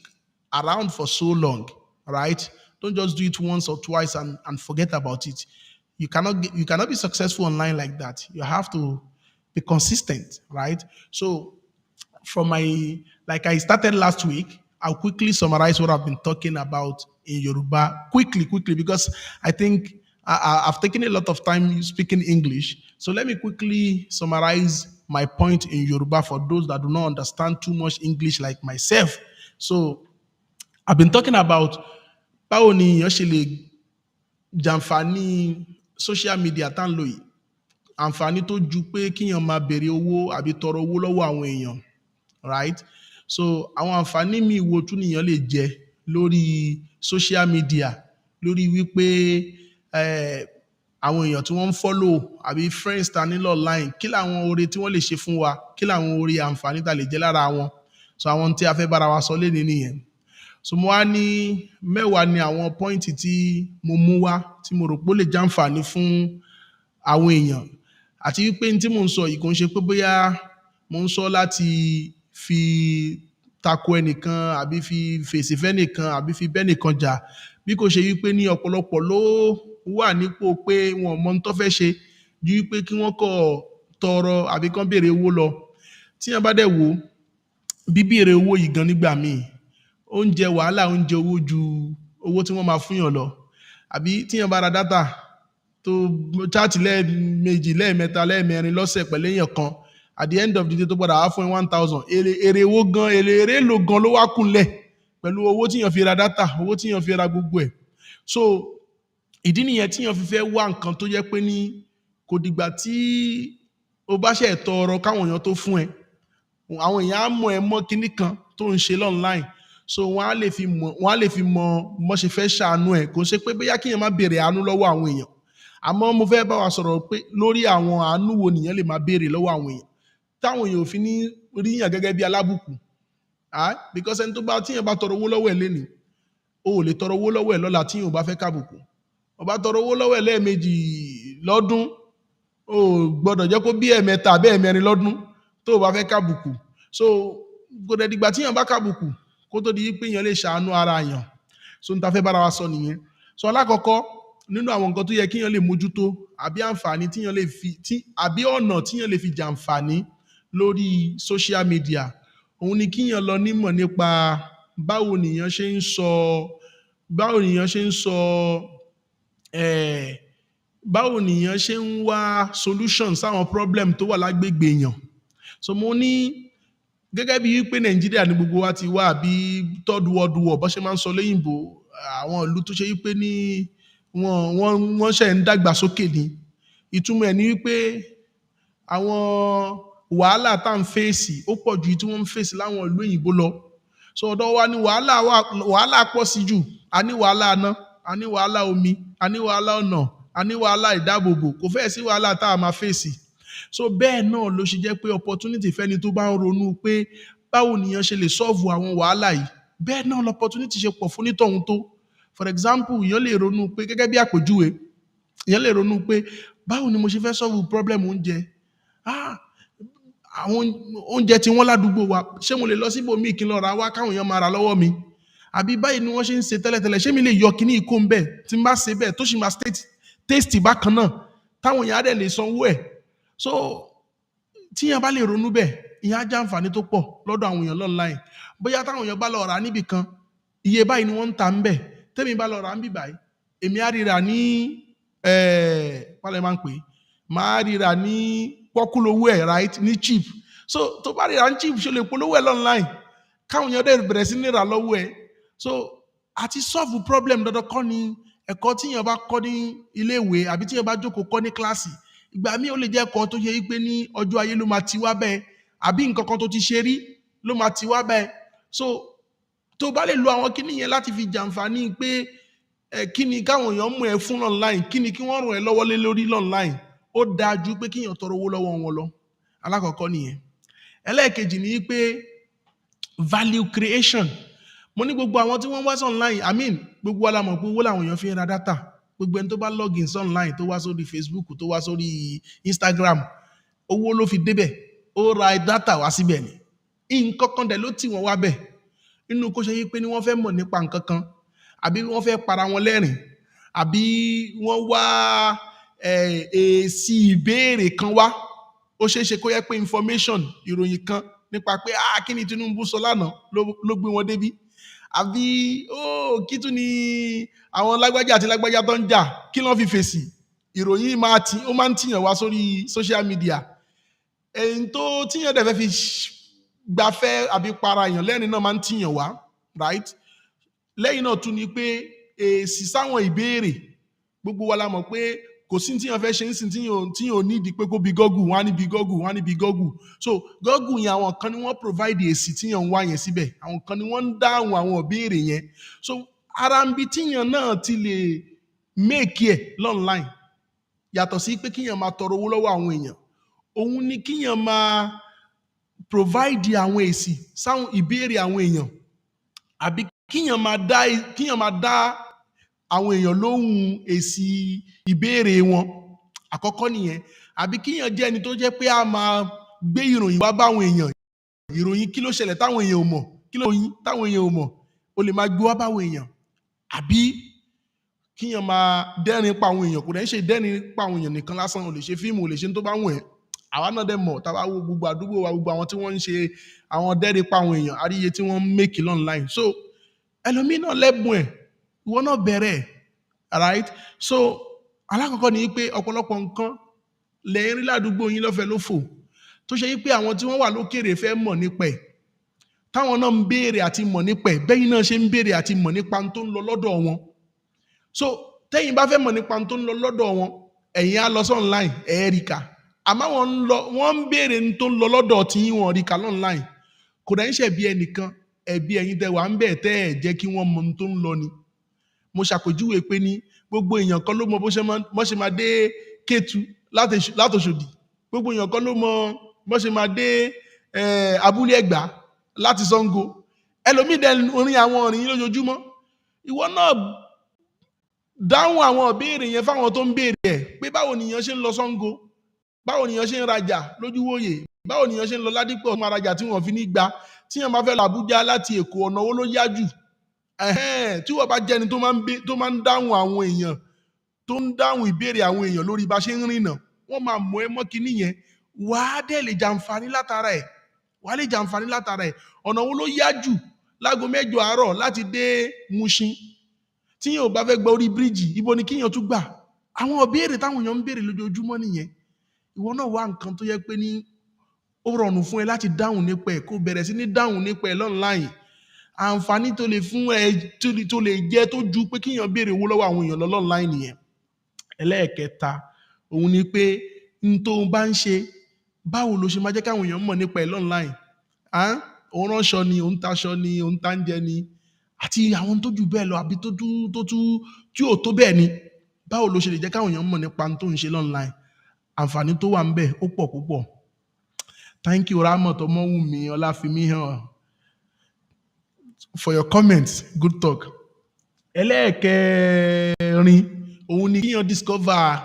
around for so long, right? Don't just do it once or twice and forget about it. You cannot be successful online like that. You have to be consistent, right? So from my like I started last week, I'll quickly summarize what I've been talking about in Yoruba quickly because I think I've taken a lot of time speaking English. So let me quickly summarize my point in Yoruba for those that do not understand too much English like myself. So I've been talking about báwo ni èèyàn ṣe lè jàǹfààní social media tá ń lò yìí. Àǹfààní tó ju pé kíyàn máa béèrè owó àbí tọrọ owó lọ́wọ́ àwọn èèyàn, right? So àwọn àǹfààní míì wo tún nìyàn lè jẹ lórí social media, lórí wípé àwọn èèyàn tí wọ́n ń follow àbí friends ta nílò online, kí làwọn oore tí wọ́n lè ṣe fún wa, kí làwọn oore àǹfààní ta lè jẹ lára wọn. So àwọn tí a fẹ́ bára wa sọ lénìí nìyẹn. So mo wá ní mẹ́wàá ni àwọn pọ́ìntì tí mo mú wá tí mo rò pé ó lè jàǹfààní fún àwọn èèyàn, àti wípé ní tí mò ń sọ yìí kò ń ṣe pé bóyá mo ń sọ láti fi tako ẹnìkan àbí fi fèsì fẹ́nìkan àbí fi bẹ́nìkan jà, bí kò ṣe wípé ní ọ̀pọ̀lọpọ̀ ló wà nípò pé wọn ò mọ ohun tó fẹ́ ṣe ju wípé kí wọ́n kọ̀ tọrọ àbí kán béèrè owó lọ. Tíyàn bá dẹ̀ wò ó, bíbéèrè owó yìí gan nígbà míì ó ń jẹ wàhálà, ó ń jẹ owó ju owó tí wọ́n máa fúnyàn lọ. Àbí tíyàn bá ra dátà tó chat lẹ́ẹ̀mejì lẹ́ẹ̀mẹ́ta lẹ́ẹ̀mẹrin lọ́sẹ̀ pẹ̀lú èèyàn kan, at the end of the day tó padà wá fún 1,000, èrè owó gan, èrè èlò gan ló wá kúnlẹ̀ pẹ̀lú owó tíyàn fi ra dátà, owó tíyàn fi ra gbogbo ẹ̀. So ìdí nìyẹn tíyàn fi fẹ́ wá nǹkan tó jẹ́ pé ní kò dìgbà tí o bá ṣe tọrọ káwọn èèyàn tó fún ẹ. Àwọn èèyàn á mọ̀ ẹ́ mọ́ kinní kan tó ń ṣe online, so wọ́n á lè fi mọ bọ́n ṣe fẹ́ ṣàánú ẹ̀. Kò ṣe pé bóyá kíyàn má béèrè àánú lọ́wọ́ àwọn èèyàn, àmọ́ mo fẹ́ bá wa sọ̀rọ̀ pé lórí àwọn àánú wo nìyàn lè máa béèrè lọ́wọ́ àwọn èèyàn táwọn èèyàn ò fi ní ríyàn gẹ́gẹ́ bí alábùkù. Because ẹni tó bá tíyàn bá tọrọ owó lọ́wọ́ ẹ̀ lénìí, o ò lè tọrọ owó lọ́wọ́ ẹ̀ lọ́la tíyàn ò bá fẹ́ kábùkù. O bá tọrọ owó lọ́wọ́ ẹ̀ lẹ́ẹ̀mejì lọ́dún, o ò gbọ́dọ̀ jẹ́ kó bí ẹ̀mẹ́ta àbí ẹ̀mẹ́rin lọ́dún tó o bá fẹ́ kábùkù. So kò dẹ̀ dìgbà tíyàn bá kábùkù kó tó di pé èèyàn lè ṣàánú ara èèyàn. So n ta fẹ́ bára wa sọ nìyẹn. So alákọ̀ọ́kọ́ nínú àwọn nǹkan tó yẹ kíyàn lè mójútó àbí àǹfààní àbí ọ̀nà tíyàn lè fi jàǹfààní lórí social media, òun ni kíyàn lọ nímọ̀ nípa báwo nìyàn ṣe ń wá solution sáwọn problem tó wà lágbègbè èèyàn. So mo ní gẹ́gẹ́ bí wípé Nàìjíríà ni gbogbo wa ti wá, àbí third world war bó ṣe máa ń sọ lóyìnbó, àwọn ìlú tó ṣe wípé ní wọ́n ṣẹ̀ ń dàgbà sókè ni. Ìtumọ̀ ẹ̀ ni wípé àwọn wàhálà tá ń fèsì ó pọ̀ ju tí wọ́n ń fèsì láwọn ìlú òyìnbó lọ. So ọ̀dọ̀ wa ni wàhálà pọ̀ sí jù. A ní wàhálà iná, a ní wàhálà omi, a ní wàhálà ọ̀nà, a ní wàhálà ìdáàbòbò, kò fẹ́ẹ̀ sí wàhálà tá a máa fèsì. So bẹ́ẹ̀ náà ló ṣe jẹ́ pé opportunity fẹ́ni tó bá ń ronú pé báwo nìyàn ṣe lè solve àwọn wàhálà yìí, bẹ́ẹ̀ náà opportunity ṣe pọ̀ fún nítọ̀hún tó. For example, èèyàn lè ronú pé gẹ́gẹ́ bí àpèjúwe, èèyàn lè ronú pé báwo ni mo ṣe fẹ́ solve problem oúnjẹ. àwọn oúnjẹ tí wọ́n ládùúgbò wa ṣé mo lè lọ síbòmíì kí n lọ ra wá káwọn èèyàn máa ra lọ́wọ́ mi àbí báyìí ni wọ́n ṣe ń ṣe tẹ́lẹ̀tẹ́lẹ̀ ṣé mi lè yọ kíní ikú ń bẹ̀ tí n bá ṣe bẹ́ẹ̀ tó sì máa taste bákan náà táwọn èèyàn á dẹ̀ lè sanwó ẹ̀ so tíyàn bá lè ronú bẹ́ẹ̀ ìyẹn á jẹ́ àǹfààní tó pọ̀ lọ́dọ̀ àwọn èèyàn online bóyá táwọn èèyàn bá lọ rà níbì kan iye báyìí ni wọ́n ń ta ń bẹ̀ tẹ́mi bá lọ rà ń bì báyìí èmi á ríra ní wọ́n lè máa ń pè é máa ríra ní pọ́kúlówó ẹ̀ right ní cheap so tó bá ríra ní cheap ṣe lè polówó ẹ̀ online káwọn èèyàn dẹ̀ bẹ̀rẹ̀ sí ní rà lọ́wọ́ ẹ̀ so àti solve problem dandan kọ́ ni ẹ̀kọ́ tíyàn bá kọ́ ní iléèwé àbí tíyàn bá jókòó kọ́ ní kíláàsì ìgbà míì ó lè jẹ́ ẹ̀kọ́ tó yẹ pé ní ọjọ́ ayé ló máa ti wá bẹ́ẹ̀ àbí nǹkan kan tó ti ṣe rí ló máa ti wá bẹ́ẹ̀ so tó bá lè lo àwọn kíní yẹn láti fi jàǹfààní pé kíni káwọn èèyàn mú ẹ fún online kíni kí wọ́n ràn ẹ́ lọ́wọ́ lé lórí online ó dáa ju pé kíyàn tọrọ owó lọ́wọ́ wọn lọ alákọ̀ọ́kọ́ nìyẹn ẹlẹ́ẹ̀kejì ni pé value creation mo ní gbogbo àwọn tí wọ́n wá sí online I mean gbogbo wa la mọ̀ pé owó làwọn èèyàn fi ń ra data gbogbo ẹni tó bá login sí online tó wá sórí Facebook tó wá sórí Instagram owó ló fi débẹ̀ ó ra data wá síbẹ̀ ni nǹkan kan dẹ̀ ló tì wọ́n wá bẹ̀ inú kó ṣe yí pé ni wọ́n fẹ́ mọ̀ nípa nǹkan kan àbí wọ́n fẹ́ para wọn lẹ́rìn àbí wọ́n wá èsì ìbéèrè kan wá ó ṣeé ṣe kó yẹ pé information ìròyìn kan nípa pé kí ni Tinubu sọ lánàá ló gbé wọn débí àbí kí tún ni àwọn lágbájá àti lágbájá tó ń jà kí ló fi fèsì ìròyìn ó máa ń tìyàn wá sórí social media èyí tó tíyàn dẹ̀ fẹ́ fi gbafẹ́ àbí para èèyàn lẹ́rìn náà máa ń tìyàn wá right lẹ́yìn náà tún ni pé èsì sáwọn ìbéèrè gbogbo wa la mọ̀ pé kò sí tíyàn fẹ́ ṣe ń sìn tíyàn ò nídìí pé kó bi Google wọ́n á ní bi Google wọ́n á ní bi Google so Google yẹn àwọn kan ni wọ́n provide èsì tíyàn ń wá yẹn síbẹ̀ àwọn kan ni wọ́n ń dáhùn àwọn ìbéèrè yẹn so ara ń bi tíyàn náà ti lè make ẹ̀ online yàtọ̀ sí pé kíyàn máa tọrọ owó lọ́wọ́ àwọn èèyàn òun ni kíyàn máa provide àwọn èsì sáwọn ìbéèrè àwọn èèyàn àbí kíyàn máa dá àwọn èèyàn lóhùn èsì ìbéèrè wọn àkọ́kọ́ nìyẹn àbí kíyàn jẹ́ ẹni tó jẹ́ pé a máa gbé ìròyìn wá báwọn èèyàn ìròyìn kí ló ṣẹlẹ̀ táwọn èèyàn ò mọ̀ kí ló yín táwọn èèyàn ò mọ̀ o lè máa gbé wá báwọn èèyàn àbí kíyàn máa dẹ́rìn pa àwọn èèyàn kò dẹ́ ń ṣe dẹ́rìn pa àwọn èèyàn nìkan lásán o lè ṣe fíìmù o lè ṣe tó bá wù ẹ́ àwa náà dẹ̀ mọ̀ táwa wo gbogbo àdúgbò wa gbogbo àwọn tí wọ́n ń ṣe àwọn dẹ́rìn pa àwọn èèyàn àríyé tí wọ́n ń make online so ẹlòmíì náà lẹ́bùn ẹ̀ ìwọ náà bẹ̀rẹ̀ right so alákọ̀ọ́kọ́ ni pé ọ̀pọ̀lọpọ̀ nǹkan lẹ́yìn rí ládùúgbò yín lọ́fẹ̀ẹ́ lófò tó ṣe pé àwọn tí wọ́n wà lókèrè fẹ́ mọ̀ nípa ẹ̀ táwọn náà ń béèrè àti mọ̀ nípa ẹ̀ bẹ́yìn náà ṣe ń béèrè àti mọ̀ nípa tó ń lọ lọ́dọ̀ wọn so tẹ́yìn bá fẹ́ mọ̀ nípa tó ń lọ lọ́dọ̀ wọn ẹ̀yin á lọ sí online ẹ̀ẹ́ríkà àmọ́ wọ́n ń béèrè tó ń lọ lọ́dọ̀ tí wọ́n ríkà online kò dẹ̀ ń ṣẹ̀bi ẹnìkan ẹ̀bi ẹ̀yin tẹ́ wà ń bẹ̀ tẹ́ ẹ̀ jẹ́ kí wọ́n mọ̀ tó ń lọ ni mo ṣàpèjúwe pé ní gbogbo èèyàn kan ló mọ bó ṣe máa dé Kétu látòṣòdì gbogbo èèyàn kan ló mọ bó ṣe máa dé Abúlé Ẹ̀gbá láti Ṣàngó ẹlòmíì dẹ̀ rin àwọn ọ̀rìn lójoojúmọ́ ìwọ náà dáhùn àwọn ìbéèrè yẹn fáwọn tó ń béèrè ẹ̀ pé báwo nìyẹn ṣe ń lọ Ṣàngó báwo nìyẹn ṣe ń rajà lójúwòye báwo nìyẹn ṣe ń lọ Ládìpọ̀ ọmọ arajà tí wọ́n fi ní gbà tíyẹn máa fẹ́ lọ Àbújá láti Èkó ọ̀nà owó ló yá jù tí wọ́n bá jẹ́ni tó máa ń dáhùn àwọn èèyàn tó ń dáhùn ìbéèrè àwọn èèyàn lórí bá ṣe ń rìnà wọ́n máa mọ̀ ẹ́ mọ́ kinní yẹn wàá dẹ̀ lè jàǹfààní látara ẹ̀ ọ̀nà wo ló yá jù láago 8 àárọ̀ láti dé Mushin tíyẹn ò bá fẹ́ gba orí bíríìjì ibo ni kíyàn tún gbà àwọn ìbéèrè táwọn èèyàn ń béèrè lójoojúmọ́ nìyẹn ìwọ náà wá nǹkan tó yẹ pé ní ó rọrùn fún ẹ láti dáhùn nípa ẹ̀ kó bẹ̀rẹ̀ sí ní dáhùn nípa ẹ̀ online àǹfààní tó lè fún ẹ tó lè jẹ́ tó ju pé kíyàn béèrè owó lọ́wọ́ àwọn èèyàn lọ online nìyẹn ẹlẹ́ẹ̀kẹta òun ni pé n tó bá ń ṣe báwo ló ṣe máa jẹ́ káwọn èèyàn mọ̀ nípa ẹ̀ online òun ránṣọ ni òun taṣọ ni òun táǹjẹ ni àti àwọn tó jù bẹ́ẹ̀ lọ àbí tí ò tó bẹ́ẹ̀ ni báwo ló ṣe lè jẹ́ káwọn èèyàn mọ̀ nípa tó ń ṣe online àǹfààní tó wà ń bẹ̀ ó pọ̀ púpọ̀ thank you Ramot Ọmọwùnmí Ọláfimíhàn for your comments good talk ẹlẹ́ẹ̀kẹrin òun ni kíyàn discover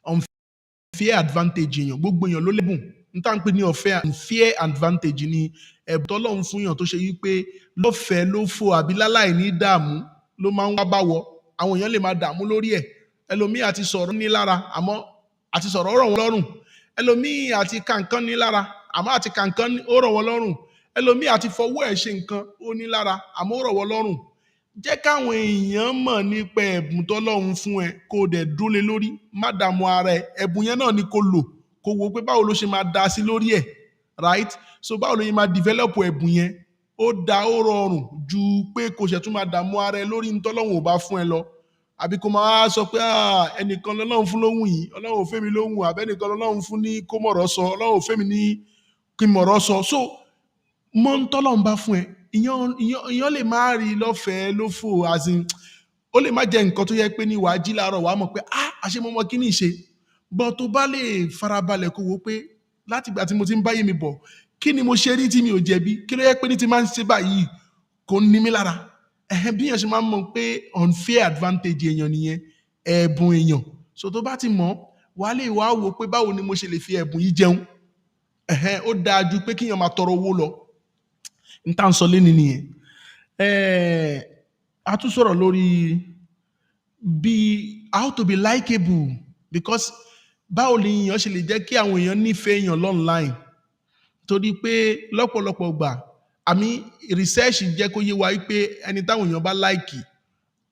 unfair advantage èèyàn gbogbo èèyàn ló lẹ́bùn n tá ń pè ní unfair advantage ni ẹ̀bùn tọ́lọ́run fún yàn tó ṣe wípé lọ́fẹ̀ẹ́ ló fò àbí láláì ní dààmú ló máa ń wá báwọ àwọn èèyàn lè máa dààmú lórí ẹ̀ ẹlòmíì àti sọ̀rọ̀ ní lára àmọ́ àti sọ̀rọ̀ ó rọ̀ wọ́n lọ́rùn ẹlòmíì àti kàǹkan ní lára àmọ́ àti kàǹkan ó rọ̀ wọ́n lọ́rùn ẹlòmíì àti fọwọ́ ẹ̀ ṣe nǹkan ó ní lára àmọ́ ó rọ̀ wọ́n lọ́rùn jẹ́ káwọn èèyàn mọ̀ nípa ẹ̀bùn tọ́lọ́run fún ẹ kó o dẹ̀ dúró lé lórí má dààmú ara ẹ ẹ̀bùn yẹn náà ni kó lò kó wo pé báwo ló ṣe máa dá sí lórí ẹ̀ right so báwo ló yẹ máa develop ẹ̀bùn yẹn ó dá ó rọrùn ju pé kò ṣẹ̀ tún máa dààmú ara ẹ lórí ní tọ́lọ́run ò bá fún ẹ lọ àbí kó máa sọ pé ẹnìkan lọ́lọ́run fún lóhùn yìí ọlọ́run ò fẹ́ mi lóhùn àbẹ́nìkan lọ́lọ́run fún ní kó mọ̀rọ̀ sọ ọlọ́run ò fẹ́ mi ní kí mọ̀rọ̀ sọ so mọ́ ń tọ́lọ́run bá fún ẹ ìyàn lè má rí lọ́fẹ̀ẹ́ lófò azin ó lè má jẹ́ nǹkan tó yẹ pé ní wàá jí láàárọ̀ wàá mọ̀ pé àṣemọ́mọ́ kí ní ìṣe bọ́ tó bá lè farabalẹ̀ kó wo pé láti ìgbà tí mo ti ń báyé mi bọ̀ kí ni mo ṣe rí tí mi ò jẹ̀bi kí ló yẹ pé ní ti máa ń ṣe báyìí kò ní mí lára bí èèyàn ṣe máa ń mọ̀ pé unfair advantage èèyàn nìyẹn ẹ̀bùn èèyàn so tó bá ti mọ̀ wàá lè wá wò pé báwo ni mo ṣe lè fi ẹ̀bùn yìí jẹun ó dáa ju pé kíyàn máa tọrọ owó lọ n tá à ń sọ lé ní nìyẹn a tún sọ̀rọ̀ lórí how to be likeable because báwo ni èèyàn ṣe lè jẹ́ kí àwọn èèyàn nífẹ̀ẹ́ èèyàn online torí pé lọ́pọ̀lọpọ̀ gbà àmì research jẹ́ kó yé wa wípé ẹni táwọn èèyàn bá láìkì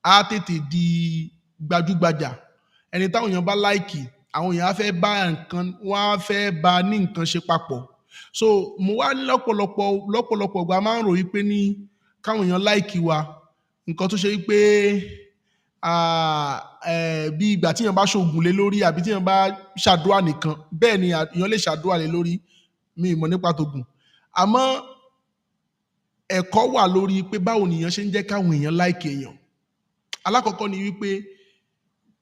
á tètè di gbajúgbajà ẹni táwọn èèyàn bá láìkì àwọn èèyàn á fẹ́ bá nǹkan wọ́n á fẹ́ bá ní nǹkan ṣe papọ̀ so mo wá ní lọ́pọ̀lọpọ̀ gbà máa ń rò wípé ní káwọn èèyàn láìkì wa nǹkan tó ṣe wípé bí ìgbà tíyàn bá ṣoògùn lé lórí àbí tíyàn bá ṣàdúrà nìkan bẹ́ẹ̀ ni èèyàn lè ṣàdúrà lé lórí mi ìmọ̀ nípa tògùn àmọ́ ẹ̀kọ́ wà lórí pé báwo nìyàn ṣe ń jẹ́ káwọn èèyàn láìkì èèyàn alákọ̀ọ́kọ́ ni wípé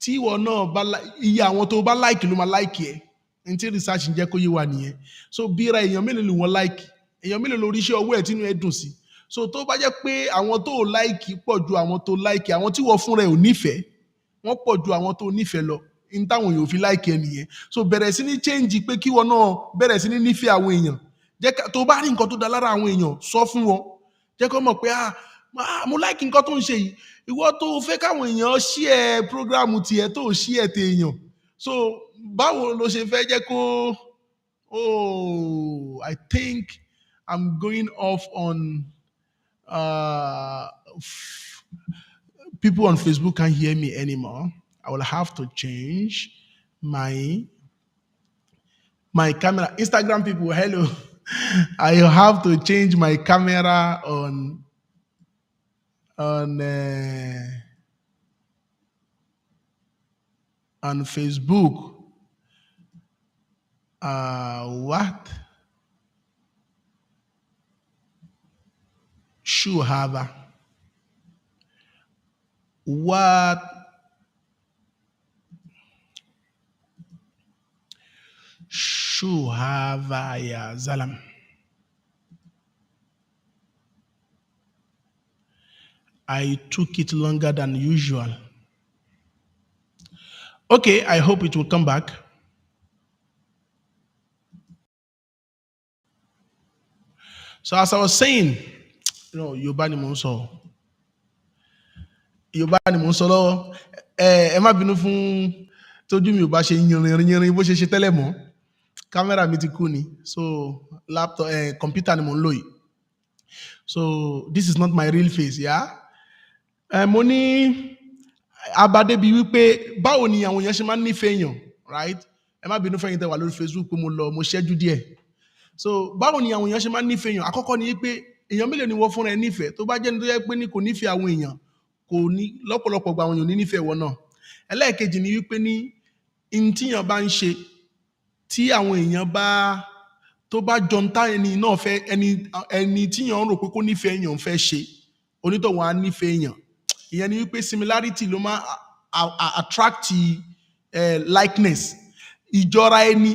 tí ìwọ náà bá iye àwọn tó bá láìkì ló máa láìkì ẹ̀ ní tí research ń jẹ́ kó yé wa nìyẹn so bíra èèyàn mélòó ni wọ́n láìkì èèyàn mélòó lórí iṣẹ́ ọwọ́ ẹ̀ tínú ẹ̀ dùn sí so tó bá jẹ́ pé àwọn tó láìkì pọ̀ ju àwọn tó láìkì àwọn tí wọ́n fúnra ẹ̀ ò nífẹ̀ẹ́ wọ́n pọ̀ ju àwọn tó nífẹ̀ẹ́ lọ ní táwọn èèyàn ò fi láìkì ẹ nìyẹn so bẹ̀rẹ̀ sí ní change pé kí wọn náà bẹ̀rẹ̀ sí ní nífẹ̀ẹ́ àwọn èèyàn tó bá rí nǹkan tó da lára àwọn èèyàn sọ fún wọn jẹ́ kó mọ̀ pé mo láìkì nǹkan tó ń ṣe yìí ìwọ tó fẹ́ káwọn èèyàn share program tiẹ̀ tó share tèèyàn so báwo ló ṣe fẹ́ jẹ́ kó I think I'm going off on people on Facebook can't hear me anymore. I will have to change my camera. Instagram people, hello. I have to change my camera on Facebook. What? Shuhava. What? Shuhava ya Zalam. I took it longer than usual. Okay, I hope it will come back. So as I was saying, Yorùbá ni mò ń sọ. Yorùbá ni mò ń sọ lọ́wọ́. Ẹ má bínú fún tójú mi ò bá ṣe yìnrìn bó ṣe tẹ́lẹ̀ mọ́. Kámẹ́rà mi ti kú ni. So laptop, computer ni mò ń lò yìí. So this is not my real face, yeah? Mo ní abadébi wípé báwo ni àwọn èèyàn ṣe máa ń nífẹ̀ẹ́ èèyàn, right? Ẹ má bínú fẹ́yìn tẹ́ wà lórí Facebook pé mo ṣẹ́jú díẹ̀. So báwo ni àwọn èèyàn ṣe máa ń nífẹ̀ẹ́ èèyàn? Àkọ́kọ́ ni pé èèyàn mélòó ni wọ́n fúnra ẹ nífẹ̀ẹ́ tó bá jẹ́ ní tó yẹ pé ní kò nífẹ̀ẹ́ àwọn èèyàn kò ní lọ́pọ̀lọpọ̀ gba àwọn èèyàn ní nífẹ̀ẹ́ wọn náà. Ẹlẹ́ẹ̀kejì ni wípé ní tíyàn bá ń ṣe tí àwọn èèyàn tó bá jọ ń tá ẹni náà fẹ́ ẹni tíyàn rò pé kó nífẹ̀ẹ́ èèyàn fẹ́ ṣe onítọ̀hún á nífẹ̀ẹ́ èèyàn. Ìyẹn ni wípé similarity ló máa attract likeness. Ìjọra ẹni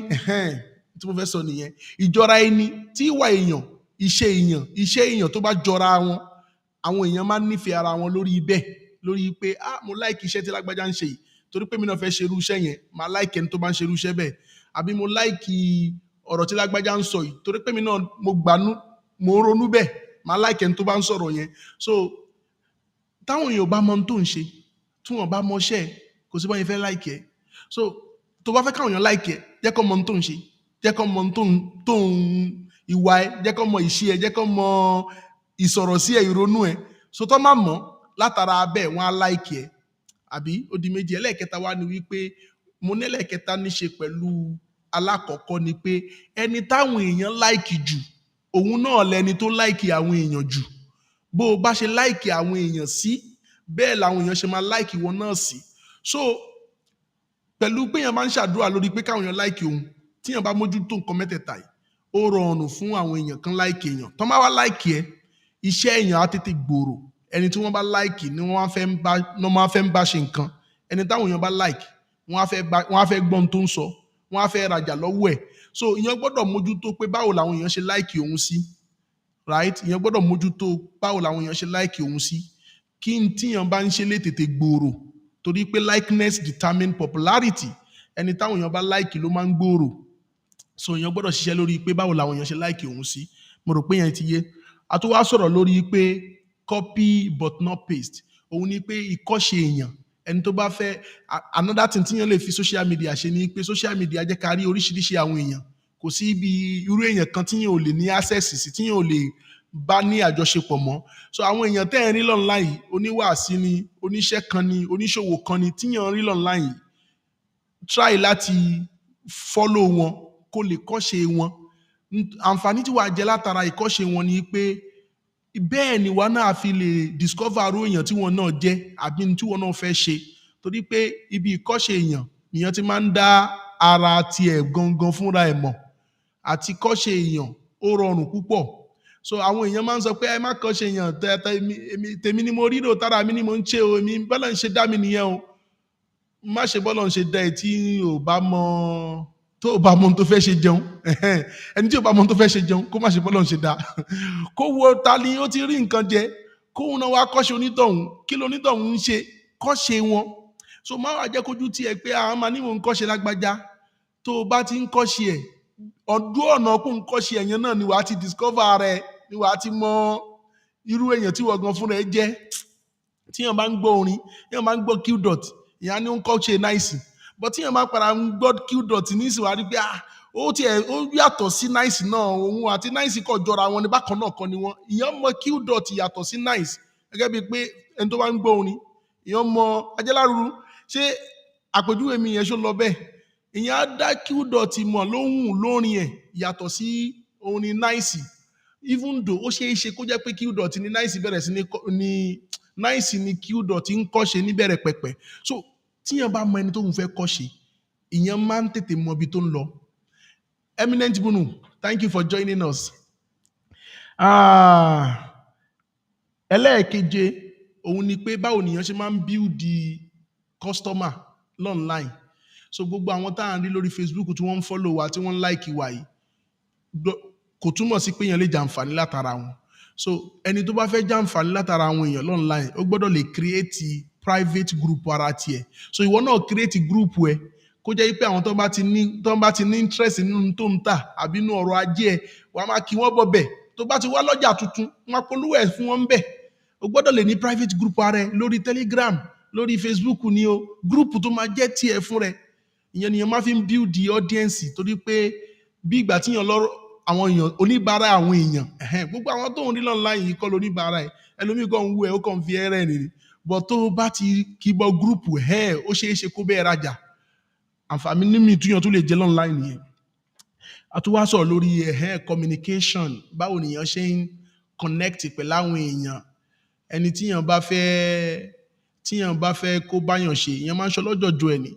tí mo fẹ́ sọ nìyẹn. Ìjọra ẹni tí ìwà èèyàn iṣẹ́ èèyàn tó bá jọra wọn àwọn èèyàn máa ń nífẹ̀ẹ́ ara wọn lórí bẹ́ẹ̀ lórí pé mo like iṣẹ́ tí lágbájá ń ṣe yìí torí pé mi náà fẹ́ ṣe irú iṣẹ́ yẹn máa like ẹni tó bá ń ṣe irú iṣẹ́ bẹ́ẹ̀ àbí mo like ọ̀rọ̀ tí lágbájá ń sọ yìí torí pé mi náà mo gbanú mo ronú bẹ́ẹ̀ máa like ẹni tó bá ń sọ̀rọ̀ yẹn. So táwọn èèyàn bá mọ ohun tó ń ṣe tí wọ́n bá mọṣẹ́ kò sí báyìí fẹ́ like ẹ. So tó bá fẹ́ káwọn èèyàn like ẹ jẹ́ kó mọ ohun tó ń ṣe, jẹ́ kó mọ ohun tó ń ìwà ẹ, jẹ́ kó mọ ìṣe ẹ, jẹ́ kó mọ ìsọ̀rọ̀ sí ẹ, ìrònú ẹ. So tó má mọ̀ látara abẹ́ wọn á like ẹ àbí ó di méjì. Ẹlẹ́ẹ̀kẹta wá ni wípé mo ní ẹlẹ́ẹ̀kẹta ní ṣe pẹ̀lú alákọ̀ọ́kọ́ ni pé ẹni táwọn èèyàn like jù òun náà lẹni tó like àwọn èèyàn jù. Bó o bá ṣe like àwọn èèyàn sí bẹ́ẹ̀ làwọn èèyàn ṣe máa like wọn náà sí. So pẹ̀lú pé èèyàn máa ń ṣàdúrà lórí pé káwọn èèyàn like òun, tí èèyàn bá mójútó nǹkan mẹ́tẹ̀ẹ̀ta yìí ó rọrùn fún àwọn èèyàn kan like èèyàn. Tó máa wá like ẹ iṣẹ́ èèyàn á tètè gbòòrò. Ẹni tí wọ́n bá like ni wọ́n máa fẹ́ ń bá ṣe nǹkan. Ẹni táwọn èèyàn bá like wọ́n á fẹ́ gbọ́n tó ń sọ, wọ́n á fẹ́ rajà lọ́wọ́ ẹ̀. So ìyẹn gbọ́dọ̀ mójútó pé báwo làwọn èèyàn ṣe like òun sí, right? Ìyẹn gbọ́dọ̀ mójútó báwo làwọn èèyàn ṣe like òun sí kí n tíyàn bá ń ṣe lè tètè gbòòrò torí pé likeness determine popularity. Ẹni táwọn èèyàn bá like ló máa ń gbòòrò. So ìyẹn gbọ́dọ̀ ṣiṣẹ́ lórí pé báwo làwọn èèyàn ṣe like òun sí. Mo rò pé yẹn ti yé. A tún wá sọ̀rọ̀ lórí pé copy but not paste. Òun ni pé ìkọ́ṣe èèyàn. Ẹni tó bá fẹ́ another thing tíyàn lè fi social media ṣe ni pé social media jẹ́ ká rí oríṣiríṣi àwọn èèyàn. Kò sí ibi irú èèyàn kan tíyàn ò lè ní access sí, tíyàn ò lè bá ní àjọṣepọ̀ mọ́. So àwọn èèyàn tẹ́ ẹ̀ ń rí online yìí, oníwàásí ni, oníṣẹ́ kan ni, oníṣòwò kan ni tíyàn ń rí online yìí, try láti follow wọn kó lè kọ́ṣe wọn. Àǹfààní tí wàá jẹ látara ìkọ́ṣe wọn ni pé bẹ́ẹ̀ ni wàá náà fi lè discover aró èèyàn tí wọn náà jẹ́ àbí tí wọn náà fẹ́ ṣe. Torí pé ibi ìkọ́ṣe èèyàn nìyẹn ti máa ń dá ara tiẹ̀ gangan fúnra ẹ̀ mọ̀. Àti kọ́ṣe èèyàn ó rọrùn púpọ̀. So àwọn èèyàn máa ń sọ pé ẹ má kọ́ṣe èèyàn tèmi ni mo rí rò tára mi ni mo ń ṣe o, èmi bọ́lá ń ṣe dá mi nìyẹn o. Má ṣe bọ́lá ń ṣe dá ẹ tí ò bá mọ tó bá mọ ohun tó fẹ́ ṣe jẹun. Ẹni tí ò bá mọ ohun tó fẹ́ ṣe jẹun kó má ṣe bọ́lá ń ṣe dá. Kó wo ta ni ó ti rí nǹkan jẹ kóun náà wá kọ́ṣe onítọ̀hún. Kí ló onítọ̀hún ń ṣe? Kọ́ṣe wọn. So má wàá jẹ́ kójú tiẹ̀ pé àwọn máa ní mò ń kọ́ṣe lágbájá. Tó o bá ti ń kọ́ṣe ẹ̀ ọdún ọ̀nà kó ń kọ́ṣe ẹ̀yẹn náà ni wàá ti discover rẹ̀, ni wàá ti mọ irú èèyàn tí wọ́n gan fúnra ẹ jẹ́. Tíyàn bá ń gbọ́ orin, tíyàn bá ń gbọ́ Qdot, ìyẹn á ní ó ń kọ́ṣe nice. But tíyàn bá padà ń gbọ́ Qdot nísìnyí wàá rí pé ó yàtọ̀ sí nice náà, òun àti nice kò jọra wọn ní bákan náà kan ni wọn. Ìyẹn mọ Qdot yàtọ̀ sí nice. Gẹ́gẹ́ bíi pé ẹni tó bá ń gbọ́ orin, ìyẹn mọ Ajẹ́lárúrú. Ṣé àpèjúwe mi yẹn ṣó lọ bẹ́ẹ̀? Ìyẹn á dá Qdot mọ̀ lóhùn lórin ẹ̀ yàtọ̀ sí orin nice. Even though ó ṣeé ṣe kó jẹ́ pé Qdot ní nice bẹ̀rẹ̀ sí ní nice ni Qdot ń kọ́ṣe níbẹ̀rẹ̀ pẹ̀pẹ̀. So tíyàn bá mọ ẹni tó ń fẹ́ kọ́ṣe, ìyẹn máa ń tètè mọ ibi tó ń lọ. Eminent Bunu, thank you for joining us. Ẹlẹ́ẹ̀keje òun ni pé báwo nìyẹn ṣe máa ń build the customer online. So gbogbo àwọn tá à ń rí lórí Facebook tí wọ́n ń follow wa tí wọ́n ń like wa yìí kò túmọ̀ sí pé èèyàn lè jàǹfààní látara wọn. So ẹni tó bá fẹ́ jàǹfààní látara àwọn èèyàn online ó gbọ́dọ̀ lè create private group ara tiẹ̀. So ìwọ náà create group ẹ kó jẹ́ pé àwọn tó bá ti ní interest nínú tó ń tà àbí nínú ọrọ̀ ajé ẹ wàá máa kí wọ́n bọ̀ bẹ̀. Tó bá ti wá lọ́jà tuntun wọ́n á polówó ẹ̀ fún wọn bẹ̀. O gbọ́dọ̀ lè ní private group ara ẹ lórí Telegram, lórí Facebook ni o, group tó máa jẹ́ tiẹ̀ fún rẹ. Ìyẹn nìyẹn máa fi ń build the audience torí pé bí ìgbà tíyàn lọ́rọ̀ àwọn èèyàn oníbàárà àwọn èèyàn gbogbo àwọn tó ń rí lọ́nà yìí kọ́ lóníbàárà ẹ̀ ẹlòmíì kan ń wú ẹ̀ ó kàn fi ẹ̀rẹ̀ nìyí. But tó o bá ti kíbọ̀ group ó ṣeé ṣe kó bẹ́ẹ̀ rajà. Àǹfààní nímì túyàn tó lè jẹ́ lọ́nà nìyẹn. A tún wá sọ̀rọ̀ lórí communication, báwo nìyẹn ṣe ń connect pẹ̀lú àwọn èèyàn. Ẹni tíyàn bá fẹ́ kó báyàn ṣe ìyẹn máa ń ṣe lọ́jọ́jọ́ ẹ̀ ni.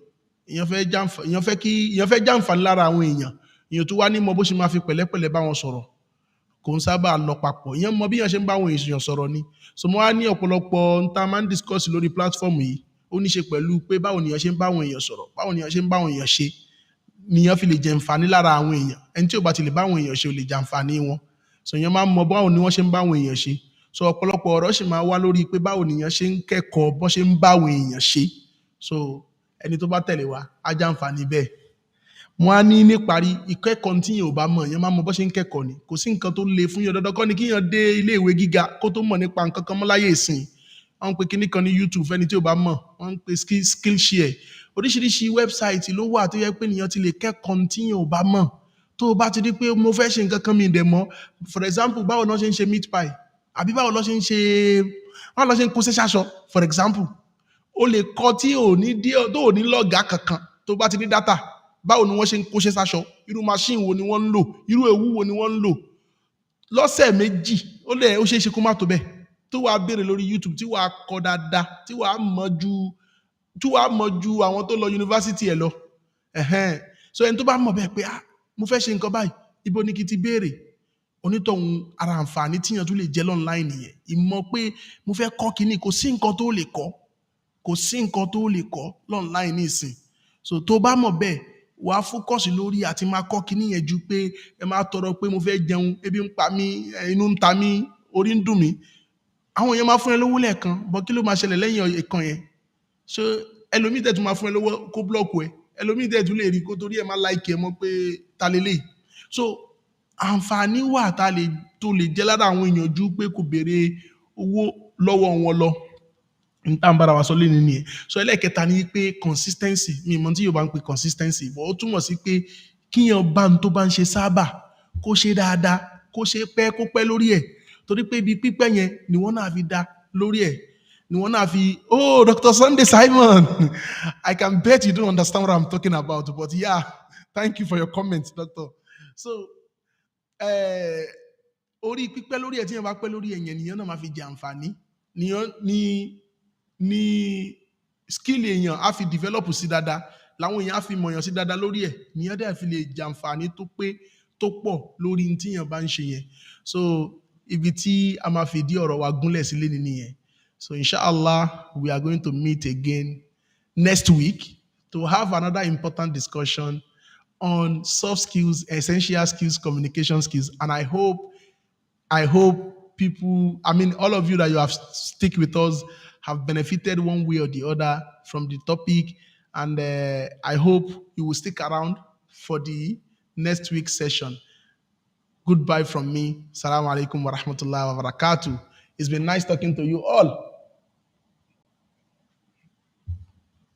Ìyẹn fẹ́ jàǹfààní lára àwọn èèyàn. Ìyẹn tó wá ní mọ bó ṣe máa fi pẹ̀lẹ́pẹ̀lẹ́ bá wọn sọ̀rọ̀ kò ń sábà lọ papọ̀. Ìyẹn mọ bí èèyàn ṣe ń bá àwọn èèyàn sọ̀rọ̀ ni. So mo wá ní ọ̀pọ̀lọpọ̀ ń ta máa ń discuss lórí platform yìí ó ní ṣe pẹ̀lú pé báwo nìyẹn ṣe ń bá àwọn èèyàn sọ̀rọ̀, báwo nìyẹn ṣe ń bá àwọn èèyàn ṣe nìyẹn fi lè jàǹfààní lára àwọn èèyàn. Ẹni tí ò bá ti lè bá àwọn èèyàn ṣe ò lè jàǹfààní wọn. So ìyẹn máa ń mọ báwo ni wọ́n ṣe ń bá àwọn èèyàn ṣe. So ọ̀pọ̀lọpọ̀ ọ̀rọ̀ sì máa wá lórí pé báwo nìyẹn ṣe ń kẹ́kọ̀ọ́ bó ṣe ń bá àwọn èèyàn ṣe. So ẹni tó bá tẹ̀lé wa á jàǹfààní bẹ́ẹ̀. wọ́n á ní níparí ìkẹ́kọ̀ọ́ tí yẹn ò bá mọ̀ yẹn máa mọ bó ṣe ń kẹ́kọ̀ọ́ ni kò sí nǹkan tó le fún yẹn dandan kọ́ ni kí yẹn dé ilé ìwé gíga kó tó mọ̀ nípa nǹkan kan mọ́ láyé ìsìn wọ́n ń pe kinní kan ní YouTube fẹ́ni tí ò bá mọ̀ wọ́n ń pe Skillshare oríṣiríṣi wẹ́bsáìtì ló wà tó yẹ pé nìyẹn ti lè kẹ́kọ̀ọ́ tí yẹn ò bá mọ̀ tó o bá ti di pé mo fẹ́ ṣe nǹkan kan mi dẹ̀ mọ̀ for example báwo lọ́ ṣe ń ṣe meat pie àbí báwo lọ́ ṣe ń kó ṣẹ́ṣaṣọ for example o lè kọ́ tí ò ní lọ́gàá kankan tó bá ti ní data báwo ni wọ́n ṣe ń kóṣẹ́ sáṣọ irú machine wo ni wọ́n ń lò irú ewu wo ni wọ́n ń lò lọ́sẹ̀ méjì ó ṣeé ṣe kó má tó bẹ́ẹ̀ tó wàá béèrè lórí YouTube tí wàá kọ́ dáadáa tí wàá mọ̀ ju àwọn tó lọ yunifásitì ẹ̀ lọ so ẹni tó bá mọ̀ bẹ́ẹ̀ pé mo fẹ́ ṣe nǹkan báyìí ibo ni kí ti béèrè onítọ̀hún ara àǹfààní tíyàn tún lè jẹ́ online nìyẹn ìmọ̀ pé mo fẹ́ kọ́ kíní kò sí nǹkan tó lè kọ́ online nísìn so tó bá mọ̀ bẹ́ẹ̀ wàá fókọ̀sì lórí àti máa kọ́ kíní yẹn ju pé ẹ máa tọrọ pé mo fẹ́ jẹun ebi ń pa mí inú ń ta mí orí ń dùn mí àwọn èèyàn máa fún ẹ lówó lẹ́ẹ̀kan bọ́ kí ló máa ṣẹlẹ̀ lẹ́yìn ìkan yẹn so ẹlòmíì tẹ̀ tún máa fún ẹ lówó kó blọ́ọ̀kù ẹ ẹlòmíì tẹ̀ tún lè rí kó torí ẹ máa láìkì ẹ mọ́ pé ta lélẹ̀ so àǹfààní wà tó lè jẹ́ lára àwọn èèyàn ju pé kò béèrè owó lọ́wọ́ wọn lọ n tá n bára wa sọ lé nínú yẹn so ẹlẹ́ẹ̀kẹta ni pé consistency mi mọ̀ tí yóò bá ń pe consistency but ó túmọ̀ sí pé kíyàn bá ń tó bá ń ṣe sábà kó ṣe dáadáa kó ṣe pẹ́ kó pẹ́ lórí ẹ̀ torí pé ibi pípẹ́ yẹn ni wọ́n náà fi dá lórí ẹ̀ ni wọ́n náà fi Dr. Sunday Simon I can bet you don't understand what I'm talking about but yeah thank you for your comment doctor so orí pípẹ́ lórí ẹ̀ tí yẹn bá pẹ́ lórí ẹ̀ yẹn nìyẹn náà máa fi jẹ àǹfààní ní skill èèyàn á fi develop sí dáadáa làwọn èèyàn á fi mọ̀yàn sí dáadáa lórí ẹ̀ nìyẹn dẹ̀ fi lè jàǹfààní tó pé tó pọ̀ lórí tí èèyàn bá ń ṣe yẹn so ibi tí a máa fi dí ọ̀rọ̀ wa gúnlẹ̀ sílé nìyẹn so inshallah we are going to meet again next week to have another important discussion on soft skills, essential skills, communication skills, and I hope people, all of you that you have stick with us have benefited one way or the other from the topic, and I hope you will stick around for the next week's session. Goodbye from me. Assalamu alaikum wa rahmatullahi wa barakatuh. It's been nice talking to you all.